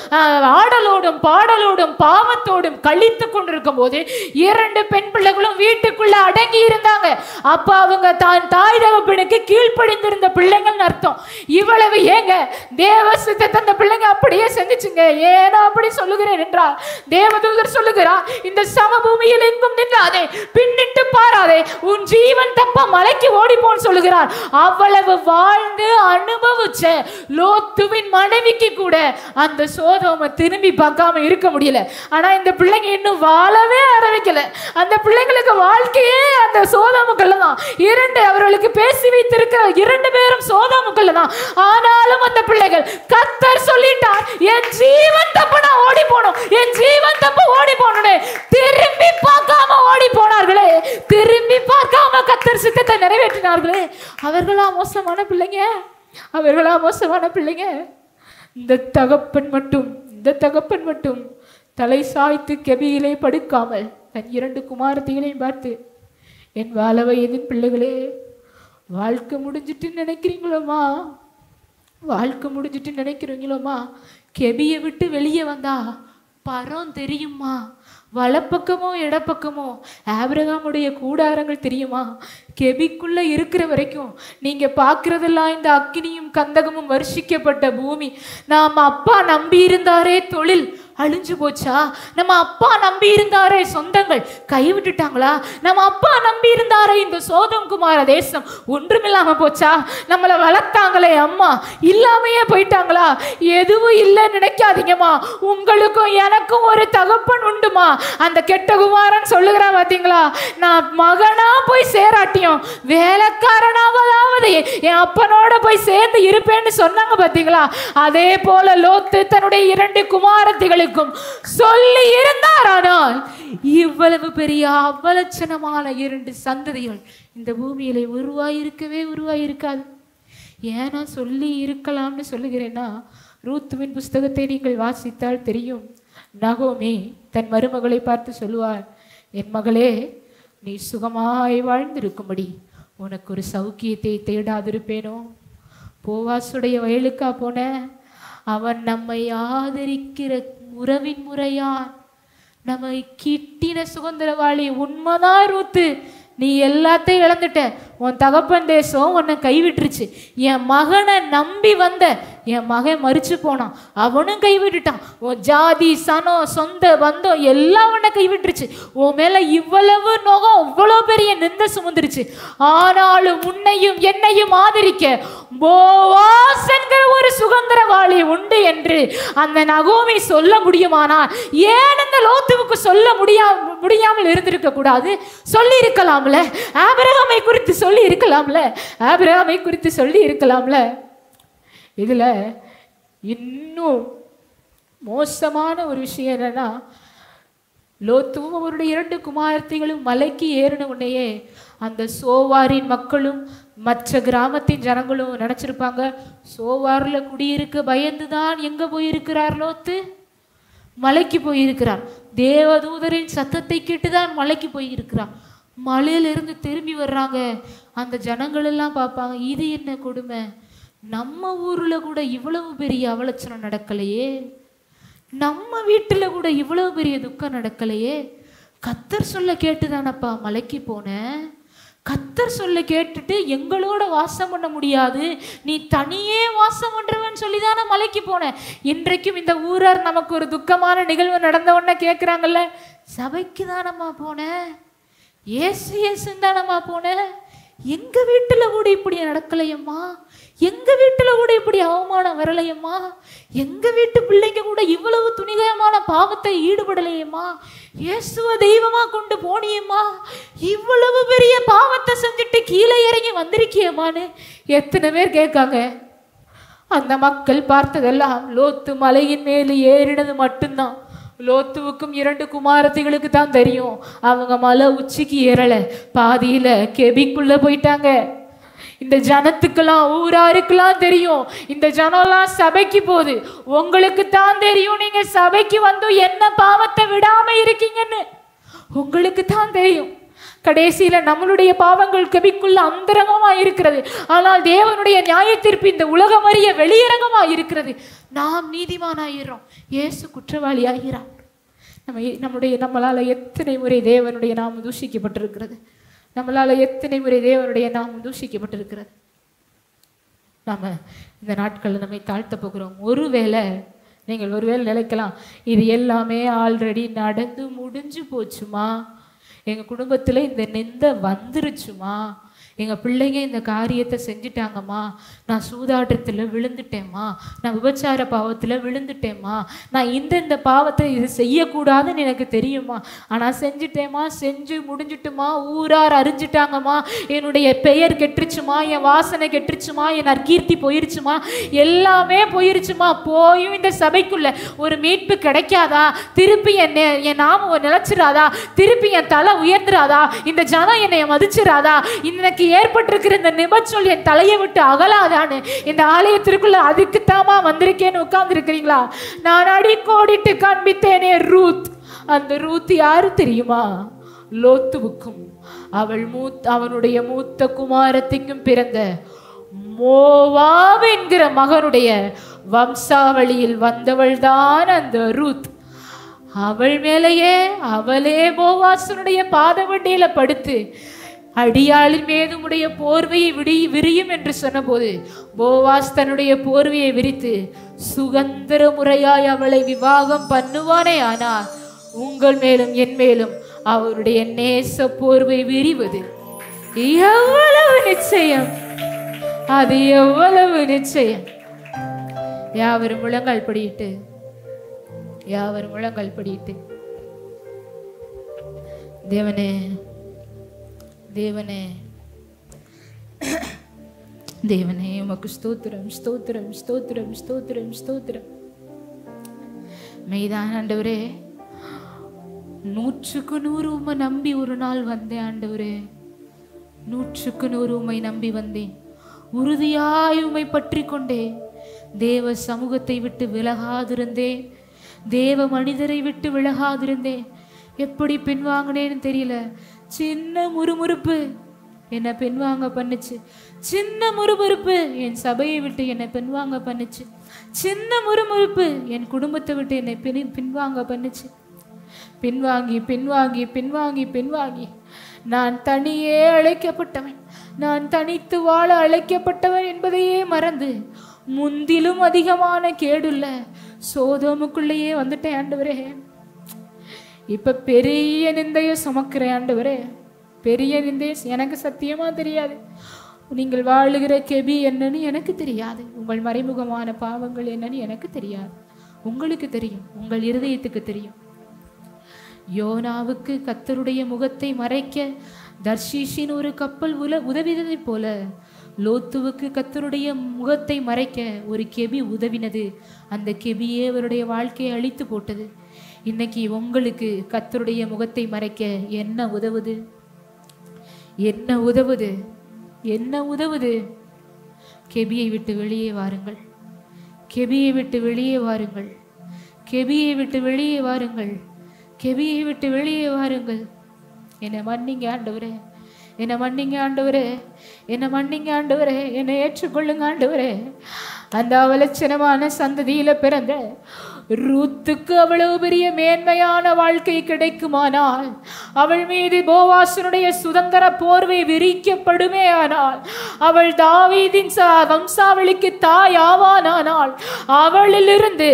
S2: ஆடலோடும் பாடலோடும் பாவத்தோடும் கழித்து கொண்டிருக்கும் போது 2 பெண் பிள்ளைகளும் வீட்டுக்குள்ள அடங்கி இருந்தாங்க. அப்ப அவங்க தான் தாய் தகப்பனுக்கு கீழ்ப்படிந்திருந்த பிள்ளைங்கள்னு அர்த்தம். இவ்வளவு ஏங்க தேவ சித்தத்தை அந்த பிள்ளைங்க அப்படியே செஞ்சுச்சுங்க. ஏன்னா அப்படி சொல்லுகிறேன் என்றால், தேவதூதர் சொல்லுகிறார், இந்த சமபூமியில் எங்கும் நின்றாதே, பின்னிட்டு பாராதே, உன் ஜீவன் தப்ப மலைக்கு ஓடிப்போன்னு சொல்லுகிறார். அவ்வளவு வாழ்ந்து அனுபவிச்ச லோத்துவின் மனைவிக்கு கூட அந்த சோதோமை திரும்பி பார்க்காம இருக்க முடியல. ஆனா இந்த பிள்ளைங்க இன்னும் வாழவே ஆரம்பிக்கல. அந்த பிள்ளைங்களுக்கு வாழ்க்கையே அந்த சோதோமுக்குள்ள தான். 2 அவர்களுக்கு பேசி வைத்திருக்கிற 2 பேரும் சோதோமுக்குள்ள தான். ஆனாலும் அந்த பிள்ளைகள், கர்த்தர் சொல்லிட்டார், என் ஜீவன் தப்ப நான் ஓடி போனோம், என் ஜீவன் தப்ப ஓடி போனே, திரும்பி பார்க்காம ஓடி போனார்களே, திரும்பி பார்க்காம கர்த்தர் சித்தத்தை நிறைவேற்றினார்களே. அவர்களா மோசமான பிள்ளைங்க, அவர்களா மோசமான பிள்ளைங்க. இந்த தகப்பன் மட்டும் தலை சாய்த்து கெபியிலே படுக்காமல் தன் 2 குமாரத்திகளையும் பார்த்து, என் வாழ வயதின் பிள்ளைகளே, வாழ்க்கை முடிஞ்சிட்டு நினைக்கிறீங்களோமா, வாழ்க்கை முடிஞ்சிட்டு நினைக்கிறீங்களோமா, கெபியை விட்டு வெளியே வந்தா பரம் தெரியுமா, வலப்பக்கமோ இடப்பக்கமோ ஆபிரகாமுடைய கூடாரங்கள் தெரியுமா, கெபிக்குள்ள இருக்கிற வரைக்கும் நீங்க பார்க்கறதெல்லாம் இந்த அக்கினியும் கந்தகமும் வருஷிக்கப்பட்ட பூமி. நாம அப்பா நம்பி இருந்தாரே தொழில் அழிஞ்சு போச்சா, நம்ம அப்பா நம்பி இருந்தாரே சொந்தங்கள் கைவிட்டுட்டாங்களா, நம்ம அப்பா நம்பி இருந்தாரே இந்த சோதம் குமார தேசம் ஒன்றுமில்லாம போச்சா, நம்மளை வளர்த்தாங்களே அம்மா இல்லாமையே போயிட்டாங்களா, எதுவும் இல்லைன்னு நினைக்காதீங்கம்மா, உங்களுக்கும் எனக்கும் ஒரு தகப்பன் உண்டுமா. அந்த கெட்ட குமாரன் சொல்லுகிறான் பாத்தீங்களா, நான் மகனா போய் சேராட்டியும் வேலைக்காரனாவதாவது என் அப்பனோட போய் சேர்ந்து இருப்பேன்னு சொன்னாங்க பாத்தீங்களா. அதே போல லோத்து தன்னுடைய 2 குமாரத்திகளுக்கும் சொல்லி இருந்தார். ஆனால் இவ்வளவு பெரிய அவலட்சணமான 2 சந்ததிகள் இந்த பூமியிலே உருவாயிருக்காது. ஏன்னா சொல்லி இருக்கலாம்னு சொல்லுகிறேன்னா, ரூத்துவின் புஸ்தகத்தை நீங்கள் வாசித்தால் தெரியும். நகோமி தன் மருமகளை பார்த்து சொல்லுவார், என் மகளே, நீ சுகமாய் வாழ்ந்திருக்கும்படி உனக்கு ஒரு சௌக்கியத்தை தேடாதிருப்பேனோ. போவாசுடைய வயலுக்கா போன, அவன் நம்மை ஆதரிக்கிற உறவின் முறையான், நம்மை கிட்டின சுதந்திரவாளி. உண்மைதான் ரூத்து, நீ எல்லாத்தையும் இழந்துட்ட, உன் தகப்பன் தேசம் உன்னை கைவிட்டுருச்சு. என் மகனை நம்பி வந்த என் மகன் மரிச்சு போனான், அவனும் கைவிட்டுட்டான். உன் ஜாதி சனம் சொந்த பந்தம் எல்லாம் உன்னை கைவிட்டுருச்சு. உன் மேல இவ்வளவு நோகம் இவ்வளோ பெரிய நிந்த சுமந்துருச்சு. ஆனாலும் உன்னையும் என்னையும் ஆதரிக்க போவாஸ் என்கிற ஒரு சுதந்திரவாளி உண்டு என்று அந்த நகோமி சொல்ல முடியுமானால் ஏன் அந்த லோத்துவுக்கு சொல்ல முடியாமல் இருந்திருக்க கூடாது? சொல்லி இருக்கலாம்ல. ஆபிரகாமை குறித்து சொல்லி இருக்கலாம்ல. ஆபிரகாமை குறித்து சொல்லி இருக்கலாம்ல. இதுல இன்னும் மோசமான ஒரு விஷயம் என்னன்னா, லோத்துவும் அவருடைய 2 குமாரத்திகளும் மலைக்கு ஏறின உடனேயே அந்த சோவாரின் மக்களும் மற்ற கிராமத்தின் ஜனங்களும் நினைச்சிருப்பாங்க, சோவாரில் குடியிருக்க பயந்துதான் எங்க போயிருக்கிறார் லோத்து? மலைக்கு போயிருக்கிறார். தேவதூதரின் சத்தத்தை கேட்டுதான் மலைக்கு போயிருக்கிறார். மலையிலிருந்து திரும்பி வர்றாங்க. அந்த ஜனங்கள் எல்லாம் பார்ப்பாங்க, இது என்ன கொடுமை, நம்ம ஊர்ல கூட இவ்வளவு பெரிய அவலட்சணம் நடக்கலையே, நம்ம வீட்டுல கூட இவ்வளவு பெரிய துக்கம் நடக்கலையே. கத்தர் சொல்ல கேட்டுதானப்பா மலைக்கு போனேன், கத்தர் சொல்ல கேட்டுட்டு எங்களோட வாசம் பண்ண முடியாது, நீ தனியே வாசம் பண்றவன்னு சொல்லிதானே மலைக்கு போனேன். இன்றைக்கும் இந்த ஊரார் நமக்கு ஒரு துக்கமான நிகழ்வு நடந்த உடனே கேட்குறாங்கல்ல, சபைக்கு தானம்மா போனேன், ஏசு ஏசுன்னு தானம்மா போனேன், எங்க வீட்டுல கூட இப்படி நடக்கலையம்மா, எங்க வீட்டுல கூட இப்படி அவமானம் வரலையம்மா, எங்க வீட்டு பிள்ளைங்க கூட இவ்வளவு துணிகரமான பாவத்தை ஈடுபடலையம்மா, இயேசுவ தெய்வமா கொண்டு போனியம்மா, இவ்வளவு பெரிய பாவத்தை செஞ்சுட்டு கீழே இறங்கி வந்திருக்கியம்மான்னு எத்தனை பேர் கேட்காங்க. அந்த மக்கள் பார்த்ததெல்லாம் லோத்து மலையின் மேலே ஏறினது மட்டும்தான். லோத்துவுக்கும் 2 குமாரத்திகளுக்கு தான் தெரியும். அவங்க மலை உச்சிக்கு ஏறல, பாதியில கெபிக்குள்ள போயிட்டாங்க. இந்த ஜனத்துக்கெல்லாம் ஊராருக்கெல்லாம் தெரியும், இந்த ஜனம்லாம் சபைக்கு போகுது. உங்களுக்கு தான் தெரியும் நீங்க சபைக்கு வந்து என்ன பாவத்தை விடாம இருக்கீங்கன்னு உங்களுக்கு தான் தெரியும். கடைசியில நம்மளுடைய பாவங்கள் கெபிக்குள்ள அந்தரங்கமா இருக்கிறது, ஆனால் தேவனுடைய நியாய தீர்ப்பு இந்த உலகம் அறிய வெளியரங்கமா இருக்கிறது. நாம் நீதிமானாயிரோம், இயேசு குற்றவாளி ஆகிறார். நம்மளால எத்தனை முறை தேவனுடைய நாமம் தூஷிக்கப்பட்டிருக்கிறது, நம்மளால எத்தனை முறை தேவனுடைய நாமம் தூஷிக்கப்பட்டிருக்கிறது. நாம இந்த நாட்களில் நம்மை தாழ்த்த போகிறோம். நீங்கள் ஒருவேளை நினைக்கலாம், இது எல்லாமே ஆல்ரெடி நடந்து முடிஞ்சு போச்சுமா, எங்கள் குடும்பத்தில் இந்த நிந்த வந்துருச்சுமா, எங்கள் பிள்ளைங்க இந்த காரியத்தை செஞ்சிட்டாங்கம்மா, நான் சூதாட்டத்தில் விழுந்துட்டேம்மா, நான் விபச்சார பாவத்தில் விழுந்துட்டேம்மா, நான் இந்த பாவத்தை இது செய்யக்கூடாதுன்னு எனக்கு தெரியுமா, ஆனால் செஞ்சுட்டேம்மா, செஞ்சு முடிஞ்சிட்டுமா, ஊரார் அறிஞ்சிட்டாங்கம்மா, என்னுடைய பெயர் கெட்டுருச்சுமா, என் வாசனை கெட்டுருச்சுமா, என் நற்கீர்த்தி போயிருச்சுமா, எல்லாமே போயிருச்சுமா, போயும் இந்த சபைக்குள்ள ஒரு மீட்பு கிடைக்காதா, திருப்பி என் நாம நிலைச்சிடாதா, திருப்பி என் தலை உயர்ந்துராதா, இந்த ஜனம் என்னை மதிச்சிடாதா, எனக்கு ஏற்பட்டிருக்கிற இந்த நிபச்சொல் என் தலையை விட்டு அகலாதான்னு இந்த ஆலயத்திற்குள்ள அதுக்குத்தாமா வந்திருக்கேன்னு உட்கார்ந்து இருக்கிறீங்களா? நான் அடிக்கோடிட்டு காண்பித்தேனே ரூத். அந்த ரூத் யாரு தெரியுமா? லோத்துவுக்கும் அவனுடைய மூத்த குமாரத்திற்கும் பிறந்த மோவாப் என்கிற மகனுடைய வம்சாவளியில் வந்தவள் தான் அந்த ரூத். அவள் மேலேயே அவளே போவாசனுடைய பாதவண்டியில படுத்து அடியாளின் மேதுமுடைய போர்வையை விரியும் என்று சொன்னபோது போவாஸ் தன்னுடைய போர்வையை விரித்து சுதந்திர முறையாய் அவளை விவாகம் பண்ணுவானே, ஆனால் உங்கள் மேலும் என் மேலும் அவருடைய நேச போர்வை விரிவது எவ்வளவு நிச்சயம், அது எவ்வளவு நிச்சயம். யாவரும் முழங்கால் படியிட்டு தேவனே தேவனே தேவனே உமக்கு ஸ்தோத்திரம் ஸ்தோத்திரம் ஸ்தோத்திரம் ஸ்தோத்திரம் ஸ்தோத்திரம். மெய்தான் ஆண்டவரே, 100க்கு 100 உம்மை நம்பி ஒரு நாள் வந்தேன் ஆண்டவரே, 100க்கு 100 உம்மை நம்பி வந்தேன், உறுதியாய் உம்மை பற்றி கொண்டேன், தேவ சமூகத்தை விட்டு விலகாதிருந்தேன், தேவ மனிதரை விட்டு விலகாதிருந்தேன். எப்படி பின்வாங்கினேன்னு தெரியல, சின்ன முறுமுறுப்பு என்னை பின்வாங்க பண்ணுச்சு, சின்ன முறுமுறுப்பு என் சபையை விட்டு என்னை பின்வாங்க பண்ணுச்சு, சின்ன முறுமுறுப்பு என் குடும்பத்தை விட்டு என்னை பின்வாங்க பண்ணுச்சு. பின்வாங்கி பின்வாங்கி பின்வாங்கி பின்வாங்கி நான் தனியே அழைக்கப்பட்டவன், நான் தனித்து வாழ அழைக்கப்பட்டவர் என்பதையே மறந்து முந்திலும் அதிகமான கேடுள்ள சோதோமுக்குள்ளேயே வந்துட்டேன் ஆண்டவரே. இப்ப பெரிய நிந்தையை சுமக்கிறேன் ஆண்டவரே, பெரிய நிந்தை. எனக்கு சத்தியமா தெரியாது நீங்கள் வாழுகிற கெபி என்னன்னு எனக்கு தெரியாது, உங்கள் மறைமுகமான பாவங்கள் என்னன்னு எனக்கு தெரியாது. உங்களுக்கு தெரியும், உங்கள் இருதயத்துக்கு தெரியும். யோனாவுக்கு கர்த்தருடைய முகத்தை மறைக்க தர்ஷீஷின் ஒரு கப்பல் உதவினதை போல லோத்துவுக்கு கர்த்தருடைய முகத்தை மறைக்க ஒரு கெபி உதவினது. அந்த கெபியே அவருடைய வாழ்க்கையை அழித்து போட்டது. இன்னைக்கு உங்களுக்கு கர்த்தருடைய முகத்தை மறைக்க என்ன உதவுது? என்ன உதவுது? என்ன உதவுது? கெபியை விட்டு வெளியே வாருங்கள், கெபியை விட்டு வெளியே வாருங்கள், கெபியை விட்டு வெளியே வாருங்கள், கெபியை விட்டு வெளியே வாருங்கள். என்னை மன்னிங்க ஆண்டவரே, என்னை மன்னிங்க ஆண்டவரே, என்னை மன்னிங்க ஆண்டவரே, என்னை ஏற்றுக்கொள்ளுங்க ஆண்டவரே. அந்த அவலட்சணமான சந்ததியில பிறந்த ரூத்துக்கு அவ்வளவு பெரிய மேன்மையான வாழ்க்கை கிடைக்குமானால், அவள் மீது போவாசனுடைய சுதந்திர போர்வை விரிக்கப்படுமே ஆனால், அவள் தாவீதின் வம்சாவளிக்கு தாய் ஆவானானால், அவளிலிருந்து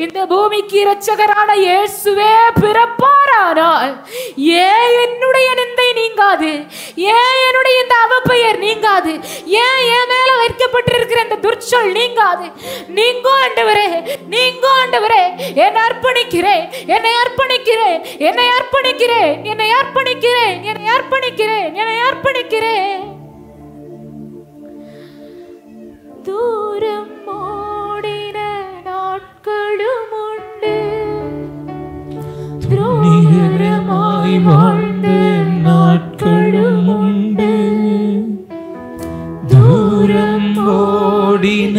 S2: இந்த பூமிக்கு இரட்சகரான இயேசுவே பிறப்பாரானால், ஏன் என்னுடைய நிந்தை நீங்காது? ஏன் என்னுடைய இந்த அவப்பெயர் நீங்காது? ஏன் என் மேல வைக்கப்பட்டிருக்கிற இந்த துர்ச்சொல் நீங்காது? நீங்கோ ஆண்டவரே, நீங்கோ ஆண்டவரே. என்னை அர்ப்பணிக்கிறேன், என்னை அர்ப்பணிக்கிறேன், என்னை அர்ப்பணிக்கிறேன், என்னை அர்ப்பணிக்கிறேன், என்னை அர்ப்பணிக்கிறேன், என்னை அர்ப்பணிக்கிறேன். தூரம் ஓடின நாட்களும் உண்டு, துரோகமாய் வாழ்ந்த நாட்களும் உண்டு.
S6: தூரம் ஓடின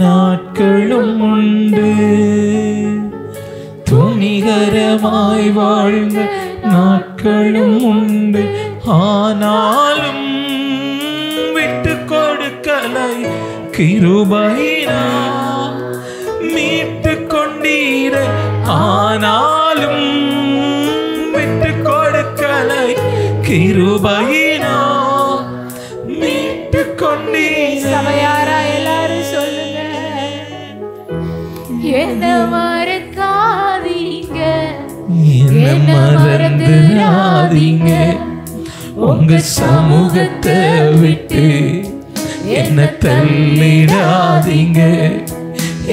S6: நாட்களும் உண்டு, துணிகரமாய் வாழ்ந்த நாட்களும் உண்டு. ஆனாலும் விட்டு கொடுக்கலை கிருபையினா மீட்டு கொண்டீர. ஆனாலும் விட்டு கொடுக்கலை கிருபையினா மீட்டு கொண்டீர.
S2: சபையாரா எல்லாரும் சொல்லுங்க, என்ன மறக்காதீங்க,
S6: என்ன மறந்துடாதீங்க. உங்க சமூகத்தை விட்டு என்ன தள்ளிடாதீங்க.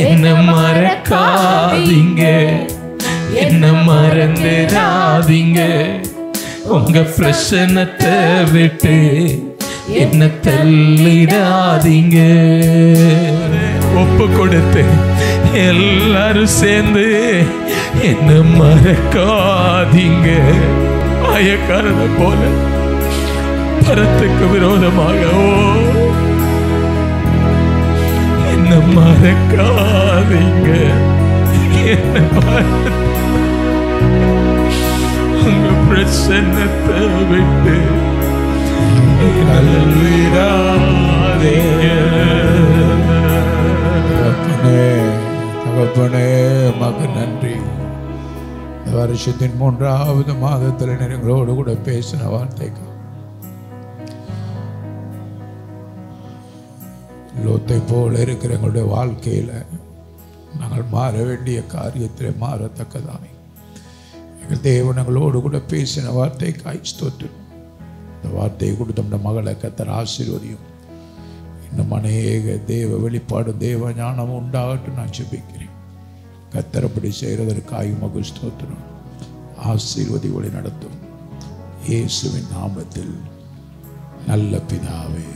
S6: என்ன மறக்காதீங்க, என்ன மறந்துடாதீங்க. உங்க பிரசன்னத்தை விட்டு என்ன தள்ளிடாதீங்க. ஒப்பு கொடுத்து எல்லாரும் சேர்ந்து என்ன மறக்காதீங்க. ஆயக்காரன போல பரத்துக்கு விரோதமாக என்ன மறக்காதீங்க. என்ன உங்க பிரசன்னத்தை விட்டு
S1: தகப்பனே மக நன்றி. இந்த வருஷத்தின் 3வது மாதத்தில் எங்களோடு கூட பேசின வார்த்தைக்கு லோத்தை போல இருக்கிற எங்களுடைய வாழ்க்கையில் நாங்கள் மாற வேண்டிய காரியத்தில் மாறத்தக்கதாமே எங்கள் தேவன் எங்களோடு கூட பேசின வார்த்தைக்காய் ஸ்தோத்திரம். இந்த வார்த்தையை கொடுத்த நம்ம மகளை கர்த்தர் ஆசீர்வதியும். இன்னும் அநேக தேவ வெளிப்பாடு தேவ ஞானம் உண்டாகட்டும் நான் ஜெபிக்கிறேன். கர்த்தர் அப்படி செய்கிறதற்காக உமக்கு ஸ்தோத்திரம். ஆசீர்வதி வழி நடத்தும் இயேசுவின் நாமத்தில் நல்ல பிதாவே.